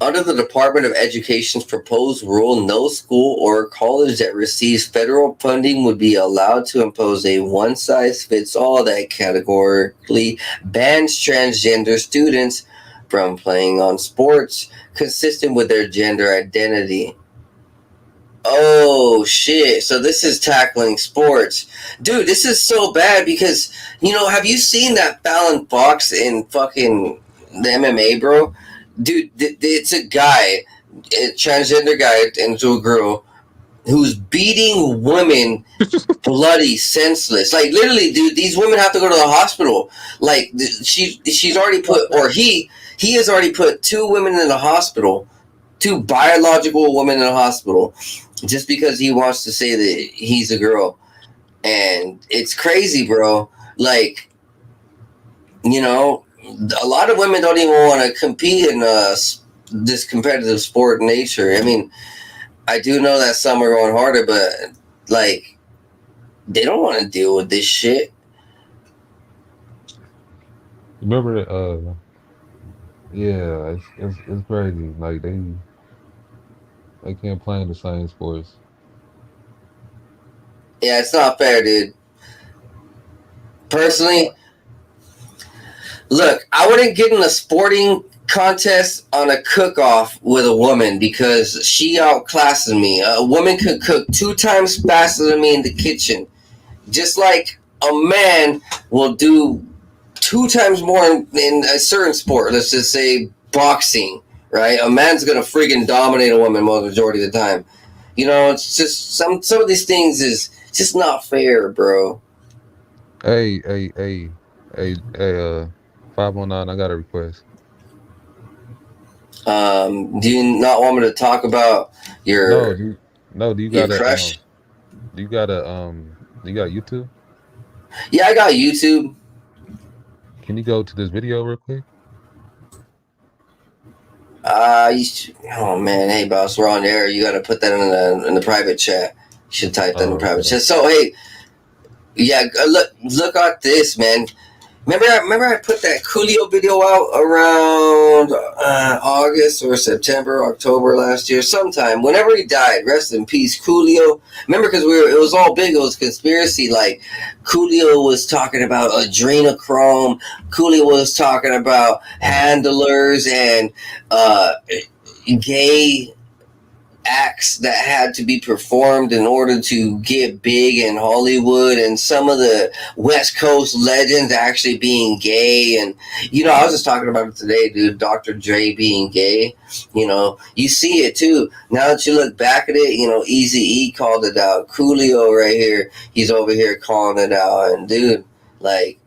Under the Department of Education's proposed rule, no school or college that receives federal funding would be allowed to impose a one-size-fits-all that categorically bans transgender students from playing on sports consistent with their gender identity. Oh, shit. So this is tackling sports. Dude, this is so bad because, you know, have you seen that Fallon Fox in fucking the MMA, bro? Dude, it's a guy, a transgender guy into a girl who's beating women bloody, senseless. Like, literally, dude, these women have to go to the hospital. Like, she's already put, or he has already put 2 women in the hospital, 2 biological women in the hospital, just because he wants to say that he's a girl. And it's crazy, bro. Like, you know, a lot of women don't even want to compete in this competitive sport nature. I mean, I do know that some are going harder, but, like, they don't want to deal with this shit. Remember, yeah, it's crazy. Like they can't play in the same sports. Yeah, it's not fair, dude. Personally, look, I wouldn't get in a sporting contest on a cook-off with a woman because she outclasses me. A woman could cook 2 times faster than me in the kitchen. Just like a man will do 2 times more in a certain sport. Let's just say boxing, right? A man's going to freaking dominate a woman most majority of the time. You know, it's just some of these things is just not fair, bro. Hey, 519. I got a request. Do you not want me to talk about No, your do you your got a crush? do you got a do you got YouTube? Yeah, I got YouTube. Can you go to this video real quick? Oh man, hey boss, we're on air. You got to put that in the private chat. You should type that in the Oh, private okay. chat. So hey, yeah, look at this, man. Remember I put that Coolio video out around August or September, October last year, sometime. Whenever he died, rest in peace, Coolio. Remember, because it was all big. It was conspiracy. Like Coolio was talking about adrenochrome. Coolio was talking about handlers and gay acts that had to be performed in order to get big in Hollywood, and some of the West Coast legends actually being gay. And you know, I was just talking about it today, dude. Dr. Dre being gay. You know, you see it too. Now that you look back at it, you know, Eazy-E called it out. Coolio right here, he's over here calling it out. And dude, like,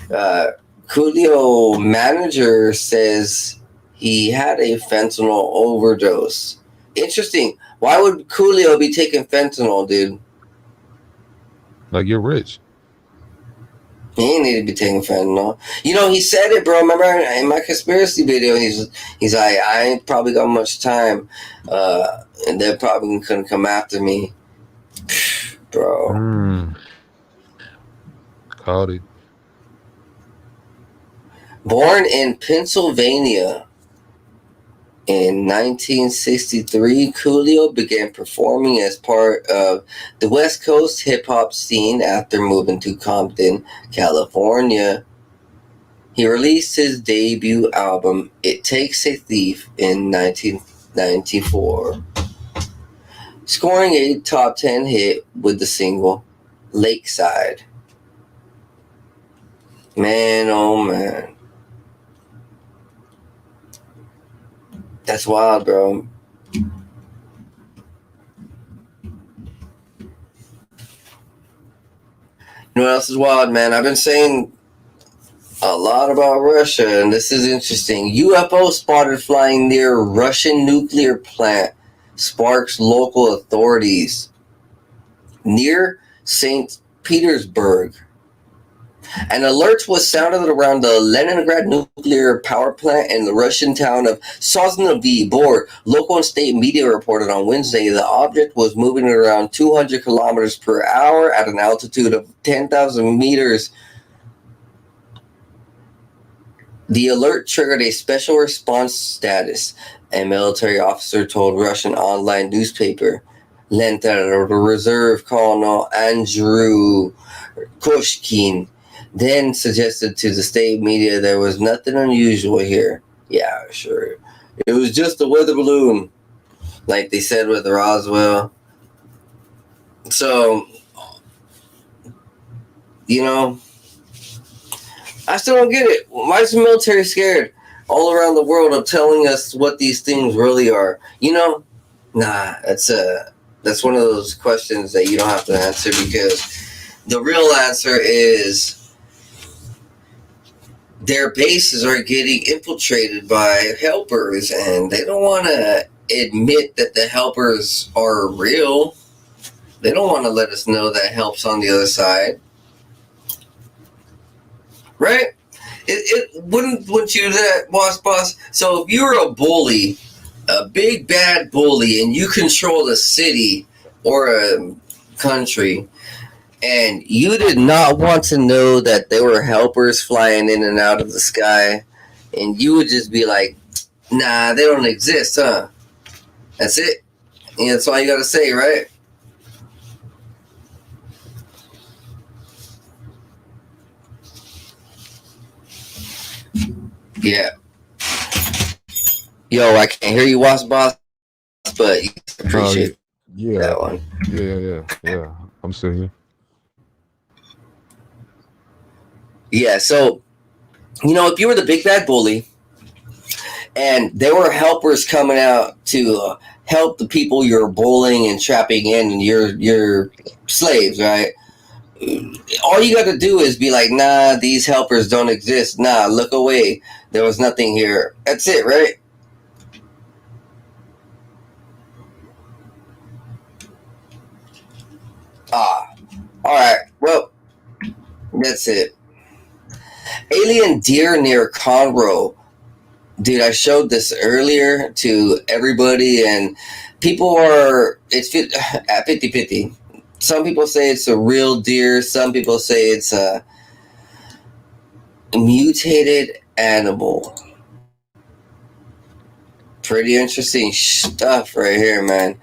Coolio manager says he had a fentanyl overdose. Interesting. Why would Coolio be taking fentanyl, dude? Like, you're rich. He ain't need to be taking fentanyl. You know, he said it, bro. Remember in my conspiracy video, he's like, I ain't probably got much time, and they're probably couldn't come after me, bro. Called it. Born in Pennsylvania in 1963, Coolio began performing as part of the West Coast hip-hop scene after moving to Compton, California. He released his debut album, It Takes a Thief, in 1994, scoring a top 10 hit with the single Lakeside. Man, oh man. That's wild, bro. You know what else is wild, man? I've been saying a lot about Russia, and this is interesting. UFO spotted flying near Russian nuclear plant sparks local authorities near St. Petersburg. An alert was sounded around the Leningrad nuclear power plant in the Russian town of Sosnovy Bor. Local and state media reported on Wednesday the object was moving at around 200 kilometers per hour at an altitude of 10,000 meters. The alert triggered a special response status, a military officer told Russian online newspaper Lenta. Reserve Colonel Andrew Koshkin then suggested to the state media there was nothing unusual here. Yeah, sure. It was just a weather balloon, like they said with Roswell. So, you know, I still don't get it. Why is the military scared all around the world of telling us what these things really are? You know, nah, that's one of those questions that you don't have to answer, because the real answer is their bases are getting infiltrated by helpers, and they don't want to admit that the helpers are real. They don't want to let us know that help's on the other side. Right? Wouldn't you do that, boss? So if you're a bully, a big bad bully, and you control a city or a country, and you did not want to know that there were helpers flying in and out of the sky, and you would just be like, nah, they don't exist, huh? That's it. And that's all you gotta say, right? Yeah. Yo, I can't hear you, Woss Boss, but you appreciate that one. Yeah. I'm still here. Yeah, so, you know, if you were the big bad bully and there were helpers coming out to help the people you're bullying and trapping in, and you're slaves, right? All you got to do is be like, nah, these helpers don't exist. Nah, look away. There was nothing here. That's it, right? All right. Well, that's it. Alien deer near Conroe. Dude, I showed this earlier to everybody, and people are, it's at 50-50. Some people say it's a real deer. Some people say it's a mutated animal. Pretty interesting stuff right here, man.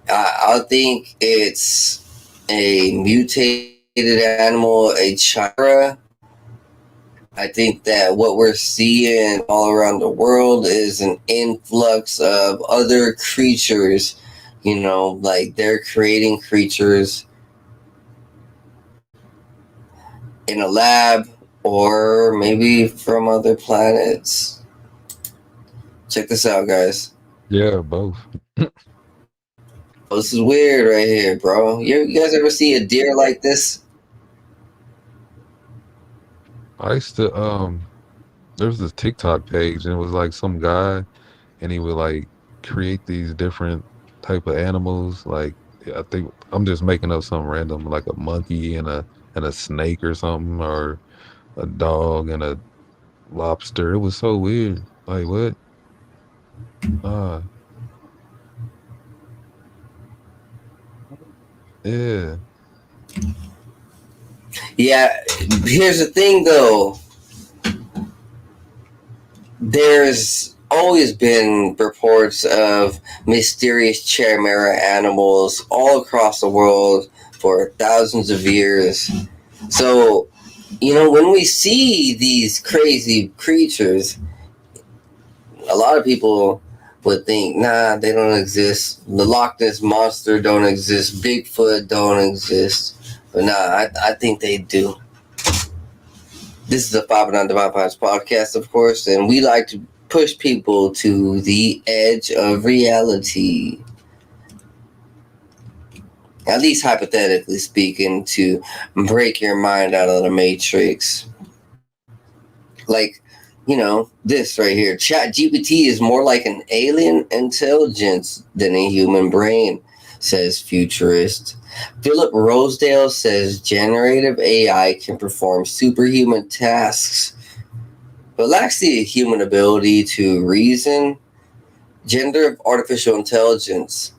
I think it's a mutated animal, a chimera. I think that what we're seeing all around the world is an influx of other creatures. You know, like they're creating creatures in a lab or maybe from other planets. Check this out, guys. Yeah, both. Oh, this is weird right here, bro. You guys ever see a deer like this? I used to there was this TikTok page, and it was like some guy, and he would like create these different type of animals. Like, I think I'm just making up something random, like a monkey and a snake or something, or a dog and a lobster. It was so weird. Like, what? Ah, yeah. Yeah, here's the thing though. There's always been reports of mysterious chimera animals all across the world for thousands of years. So when we see these crazy creatures, a lot of people would think, nah, they don't exist. The Loch Ness Monster don't exist. Bigfoot don't exist. But nah, I think they do. This is a Five and on Divine Vibes podcast, of course, and we like to push people to the edge of reality. At least hypothetically speaking, to break your mind out of the matrix. Like, this right here. Chat GPT is more like an alien intelligence than a human brain, says futurist. Philip Rosedale says generative AI can perform superhuman tasks, but lacks the human ability to reason. Gender of artificial intelligence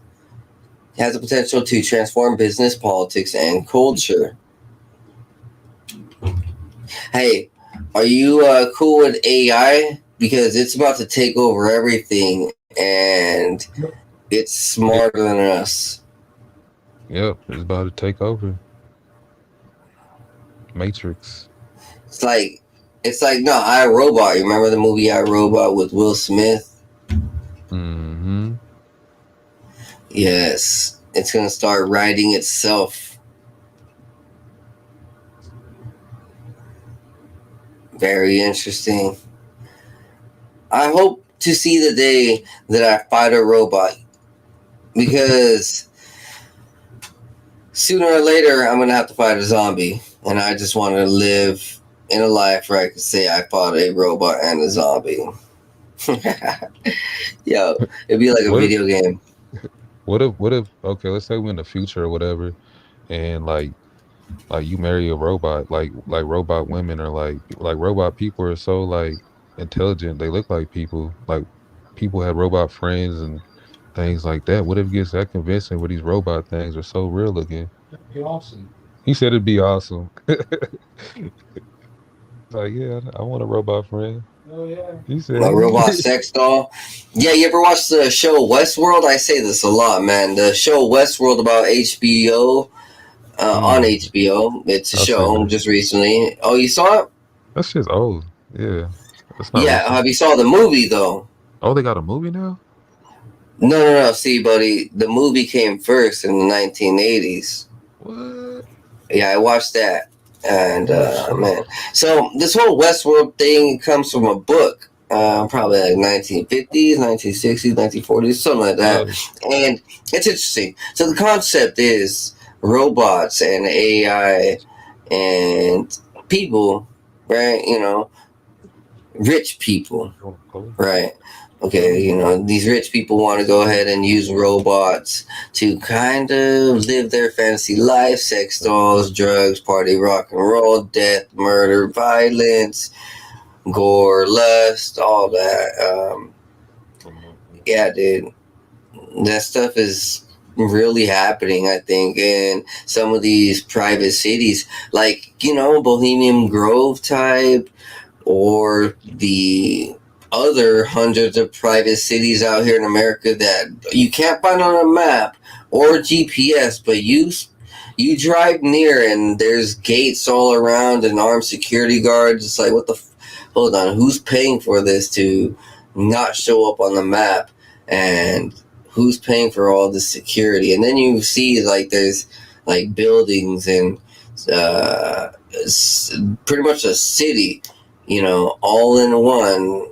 has the potential to transform business, politics, and culture. Hey, are you cool with AI? Because it's about to take over everything, and it's smarter than us. Yep, it's about to take over. Matrix. It's like no, I, Robot. You remember the movie I, Robot with Will Smith? Mm-hmm. Yes, it's gonna start writing itself. Very interesting. I hope to see the day that I fight a robot, because sooner or later I'm gonna have to fight a zombie, and I just want to live in a life where I can say I fought a robot and a zombie. Yo, it'd be like a What if, video game. what if, okay, let's say we're in the future or whatever, and like you marry a robot, like robot women are like robot people are so like intelligent, they look like people. Like people have robot friends and things like that. What if it gets that convincing where these robot things are so real looking? That'd be awesome. He said it'd be awesome. Like, yeah, I want a robot friend. Oh yeah. He said, A robot sex doll. Yeah, you ever watch the show Westworld? I say this a lot, man. The show Westworld about HBO, on HBO. It's a I've seen show it. just recently. Oh, you saw it? That shit's old. Yeah, that's not Yeah, recent. have you saw the movie, though? Oh, they got a movie now? No. See, buddy, the movie came first in the 1980s. What? Yeah, I watched that. And, man. So, this whole Westworld thing comes from a book. Probably like 1950s, 1960s, 1940s, something like that. And it's interesting. So, the concept is robots and AI and people, right? Rich people, right? Okay, these rich people want to go ahead and use robots to kind of live their fantasy life: sex dolls, drugs, party, rock and roll, death, murder, violence, gore, lust, all that. Yeah, dude, that stuff is really happening, I think, in some of these private cities, like, Bohemian Grove type, or the other hundreds of private cities out here in America that you can't find on a map or GPS, but you drive near and there's gates all around and armed security guards. It's like, what the hold on, who's paying for this to not show up on the map, and who's paying for all this security? And then you see like there's like buildings and pretty much a city, all in one.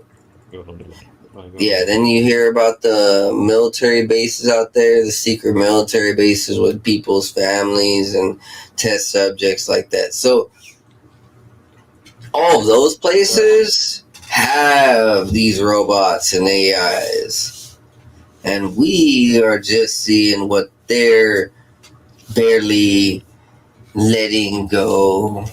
Yeah, then you hear about the military bases out there, the secret military bases with people's families and test subjects like that. So all of those places have these robots and AIs, and we are just seeing what they're barely letting go,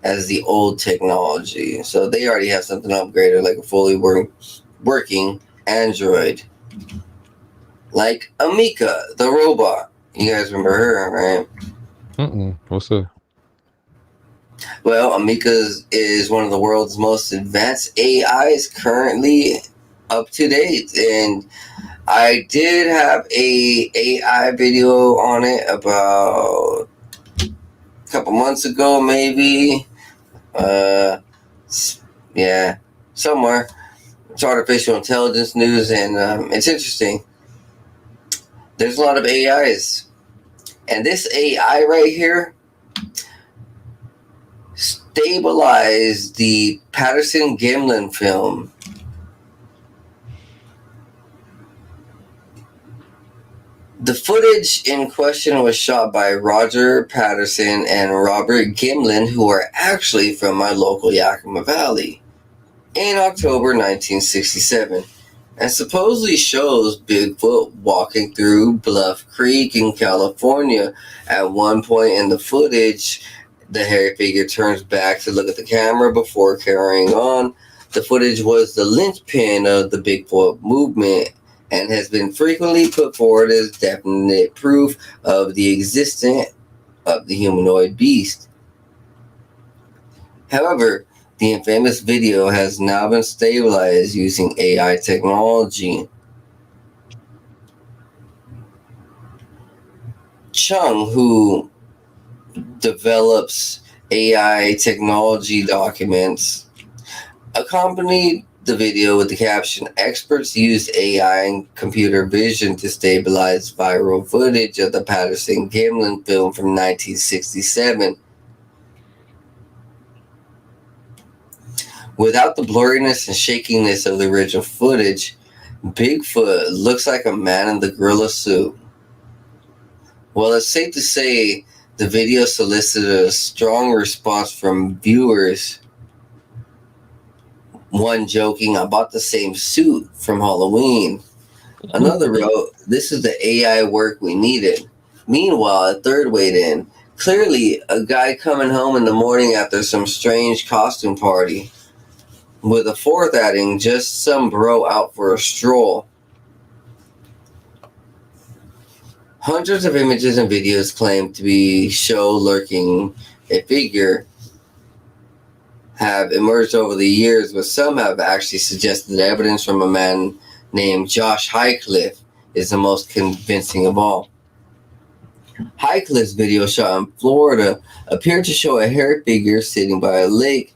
as the old technology. So they already have something upgraded, like a fully working Android. Like Amika, the robot. You guys remember her, right? What's up? Well, Amika is one of the world's most advanced AIs currently up to date. And I did have a AI video on it about couple months ago, maybe. Yeah, somewhere. It's artificial intelligence news, and it's interesting. There's a lot of AIs, and this AI right here stabilized the Patterson-Gimlin film. The footage in question was shot by Roger Patterson and Robert Gimlin, who are actually from my local Yakima Valley, in October 1967, and supposedly shows Bigfoot walking through Bluff Creek in California. At one point in the footage, the hairy figure turns back to look at the camera before carrying on. The footage was the linchpin of the Bigfoot movement and has been frequently put forward as definite proof of the existence of the humanoid beast. However, the infamous video has now been stabilized using AI technology. Chung, who develops AI technology documents, accompanied the video with the caption, "Experts used AI and computer vision to stabilize viral footage of the Patterson-Gimlin film from 1967. Without the blurriness and shakiness of the original footage, Bigfoot looks like a man in the gorilla suit." Well, it's safe to say the video solicited a strong response from viewers. One joking, "I bought the same suit from Halloween." Another wrote, "This is the AI work we needed." Meanwhile, a third weighed in. "Clearly, a guy coming home in the morning after some strange costume party." With a fourth adding, "Just some bro out for a stroll." Hundreds of images and videos claim to show lurking a figure have emerged over the years, but some have actually suggested that evidence from a man named Josh Highcliffe is the most convincing of all. Highcliffe's video, shot in Florida, appeared to show a hairy figure sitting by a lake.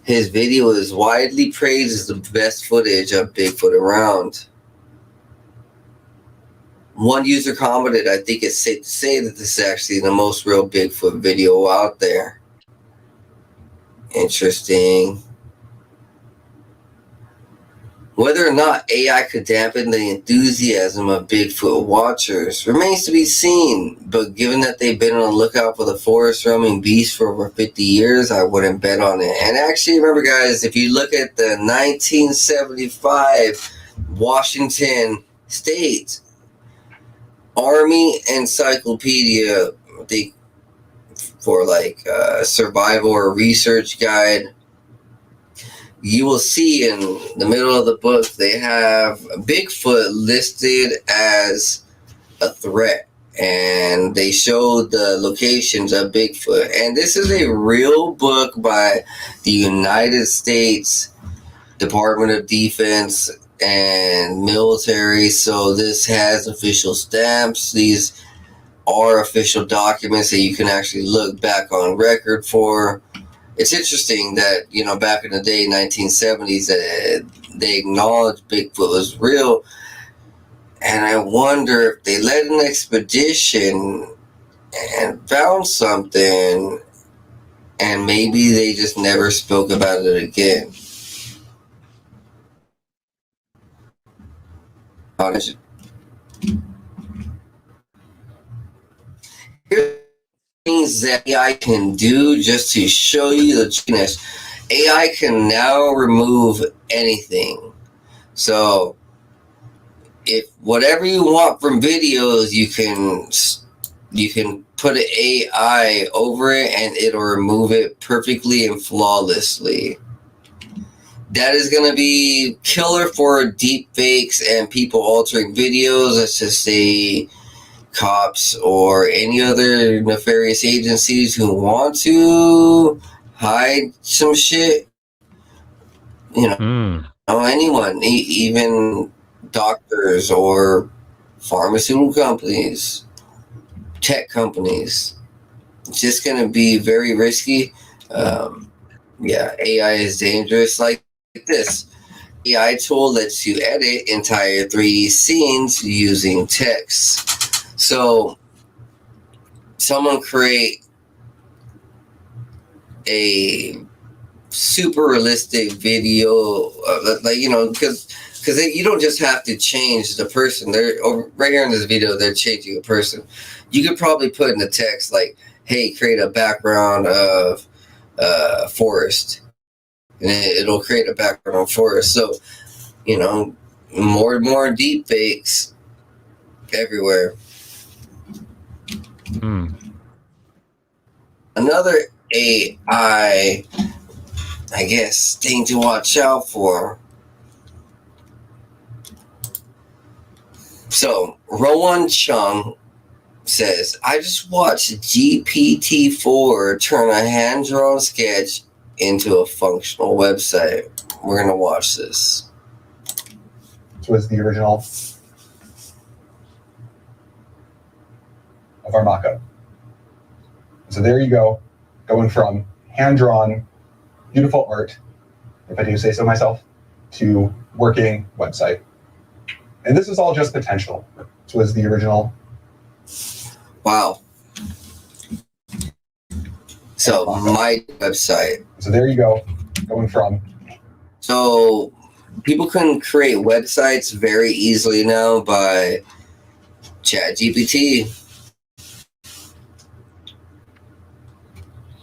His video is widely praised as the best footage of Bigfoot around. One user commented, "I think it's safe to say that this is actually the most real Bigfoot video out there." Interesting. Whether or not AI could dampen the enthusiasm of Bigfoot watchers remains to be seen, but given that they've been on the lookout for the forest roaming beast for over 50 years, I wouldn't bet on it. And actually, remember guys, if you look at the 1975 Washington State Army Encyclopedia, I think for like survival or research guide, you will see in the middle of the book they have Bigfoot listed as a threat, and they showed the locations of Bigfoot. And this is a real book by the United States Department of Defense and military, so this has official stamps. These are official documents that you can actually look back on record for. It's interesting that, you know, back in the day, 1970s, they acknowledged Bigfoot was real. And I wonder if they led an expedition and found something, and maybe they just never spoke about it again. Here's things that AI can do just to show you the genius. AI can now remove anything. So if whatever you want from videos, you can put an AI over it and it'll remove it perfectly and flawlessly. That is going to be killer for deep fakes and people altering videos. Let's just say cops or any other nefarious agencies who want to hide some shit. You know, anyone, even doctors or pharmaceutical companies, tech companies. It's just going to be very risky. Yeah, AI is dangerous like this. AI tool lets you edit entire 3D scenes using text. So, someone create a super realistic video, like because you don't just have to change the person. They're right here in this video. They're changing a person. You could probably put in the text like, "Hey, create a background of forest," and it'll create a background of forest. So more and more deep fakes everywhere. Another AI, I guess, thing to watch out for. So, Rowan Chung says, I just watched GPT-4 turn a hand-drawn sketch into a functional website. We're going to watch this. This was the original of our mock-up. So there you go, going from hand-drawn, beautiful art, if I do say so myself, to working website. And this is all just potential. This was the original. Wow. So, my website. So there you go, going from. So, people can create websites very easily now by ChatGPT.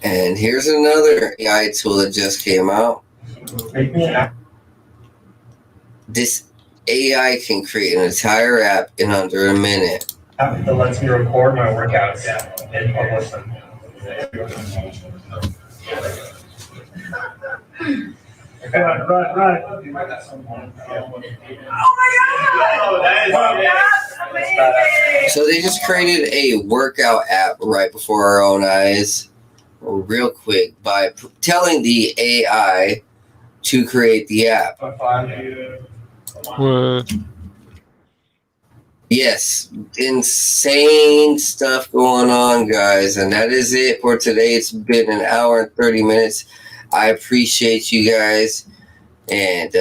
And here's another AI tool that just came out. This AI can create an entire app in under a minute. That lets me record my workouts and publish them. Right. Oh my God! Amazing! So they just created a workout app right before our own eyes, real quick, by telling the AI to create the app. What? Yes, insane stuff going on, guys. And that is it for today. It's been an hour and 30 minutes. I appreciate you guys. And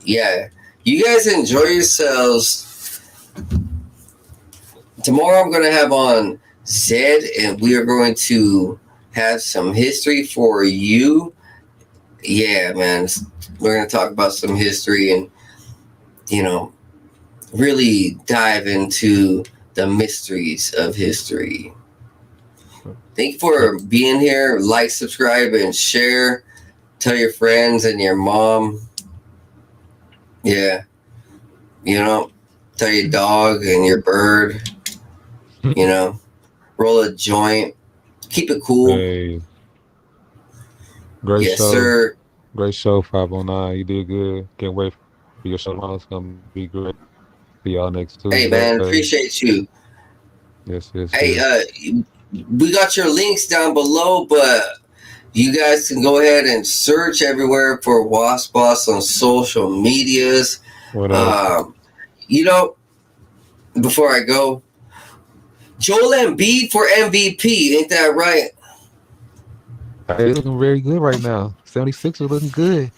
yeah, you guys enjoy yourselves. Tomorrow I'm going to have on Zed, and we are going to have some history for you. Yeah, man. We're going to talk about some history and, really dive into the mysteries of history. Thank you for being here. Like, subscribe, and share. Tell your friends and your mom. Yeah. Tell your dog and your bird. Roll a joint. Keep it cool. Hey. Great yes, show. Sir. Great show, 509. You did good. Can't wait for your show tomorrow. It's going to be great. See y'all next Tuesday. Hey, man. Appreciate you. Yes. Hey, we got your links down below, but you guys can go ahead and search everywhere for Woss Boss on social medias. What else? Before I go, Joel Embiid for MVP. Ain't that right? They're looking very good right now. 76 are looking good.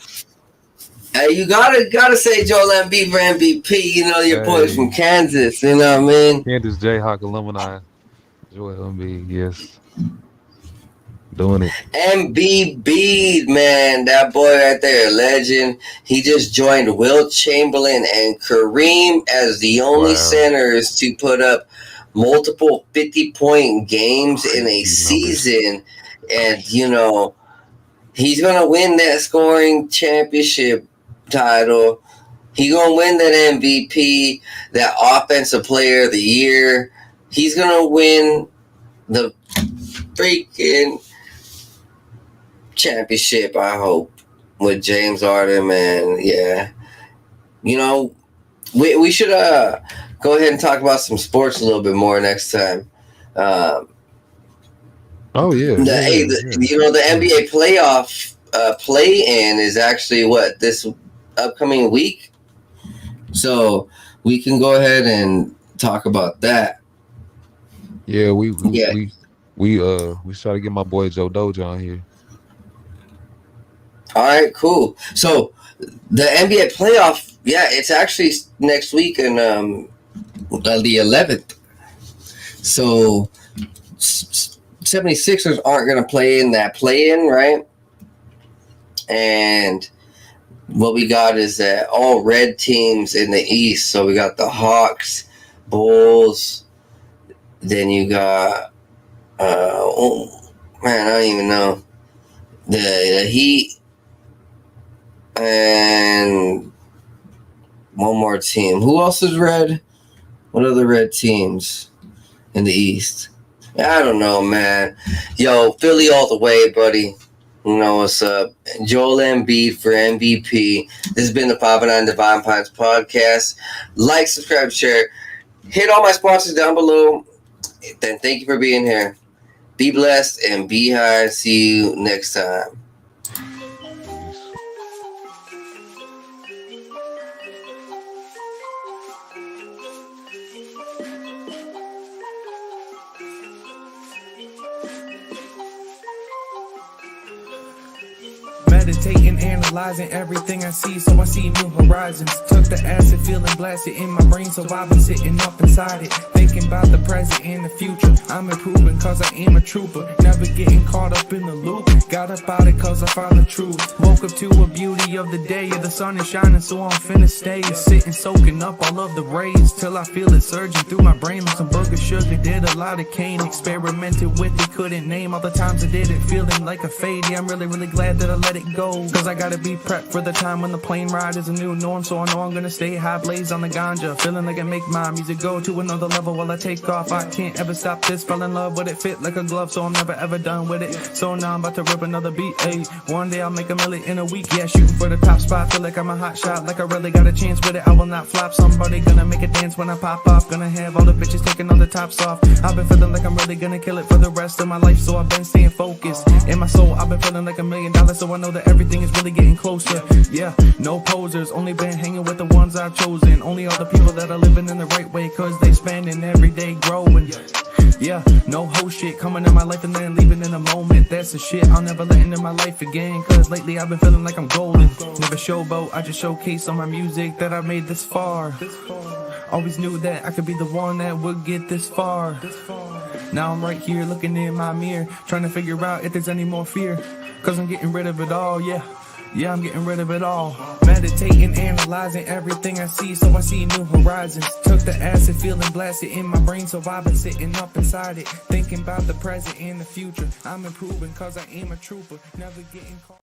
Hey, you gotta say Joel Embiid for MVP. Your boys from Kansas. You know what I mean? Kansas Jayhawk alumni. Joel Embiid, yes. Doing it. MBB, man, that boy right there, legend. He just joined Wilt Chamberlain and Kareem as the only centers to put up multiple 50-point games in a season. And, he's going to win that scoring championship title. He's going to win that MVP, that Offensive Player of the Year. He's going to win the freaking championship, I hope, with James Harden, man. Yeah. We should go ahead and talk about some sports a little bit more next time. The NBA playoff play-in is actually this upcoming week. So we can go ahead and talk about that. Yeah, we We try to get my boy Joe Doja on here. All right, cool. So the NBA playoff, yeah, it's actually next week and the 11th. So 76ers aren't going to play in that play-in, right? And what we got is that all red teams in the East. So we got the Hawks, Bulls, then you got, oh, man, I don't even know. The Heat, and one more team. Who else is red? What other red teams in the East? I don't know, man. Yo, Philly all the way, buddy. You know what's up. Joel Embiid for MVP. This has been the 509 Divine Pines podcast. Like, subscribe, share. Hit all my sponsors down below. Then thank you for being here. Be blessed and be high. See you next time. Meditating, analyzing everything I see, so I see new horizons. Took the acid, feeling blasted in my brain, so I've been sitting up inside it, thinking about the present and the future. I'm improving cause I am a trooper, never getting caught up in the loop. Got up out it cause I found the truth. Woke up to a beauty of the day, the sun is shining, so I'm finna stay. Sitting, soaking up all of the rays, till I feel it surging through my brain like some booger sugar. Did a lot of cane, experimented with it, couldn't name all the times I did it, feeling like a fade. Yeah, I'm really glad that I let it go, cause I gotta be prepped for the time when the plane ride is a new norm. So I know I'm gonna stay high, blaze on the ganja, feeling like I make my music go to another level while I take off. I can't ever stop this, fell in love with it, fit like a glove, so I'm never ever done with it. So now I'm about to rip another beat, ayy. One day I'll make a million in a week, yeah, shooting for the top spot. Feel like I'm a hot shot, like I really got a chance with it. I will not flop, somebody gonna make a dance when I pop off. Gonna have all the bitches taking all the tops off. I've been feeling like I'm really gonna kill it for the rest of my life, so I've been staying focused. In my soul, I've been feeling like $1 million, so I know that everything is really getting closer. Yeah, no posers, only been hanging with the ones I've chosen. Only all the people that are living in the right way, cause they spending every day growing. Yeah, no whole shit coming in my life and then leaving in a moment. That's the shit I'll never let into my life again, cause lately I've been feeling like I'm golden. Never showboat, I just showcase on my music that I made this far. Always knew that I could be the one that would get this far. Now I'm right here looking in my mirror, trying to figure out if there's any more fear, cause I'm getting rid of it all, yeah, I'm getting rid of it all. Meditating, analyzing everything I see, so I see new horizons. Took the acid, feeling blasted in my brain, so I've been sitting up inside it, thinking about the present and the future. I'm improving cause I am a trooper, never getting caught.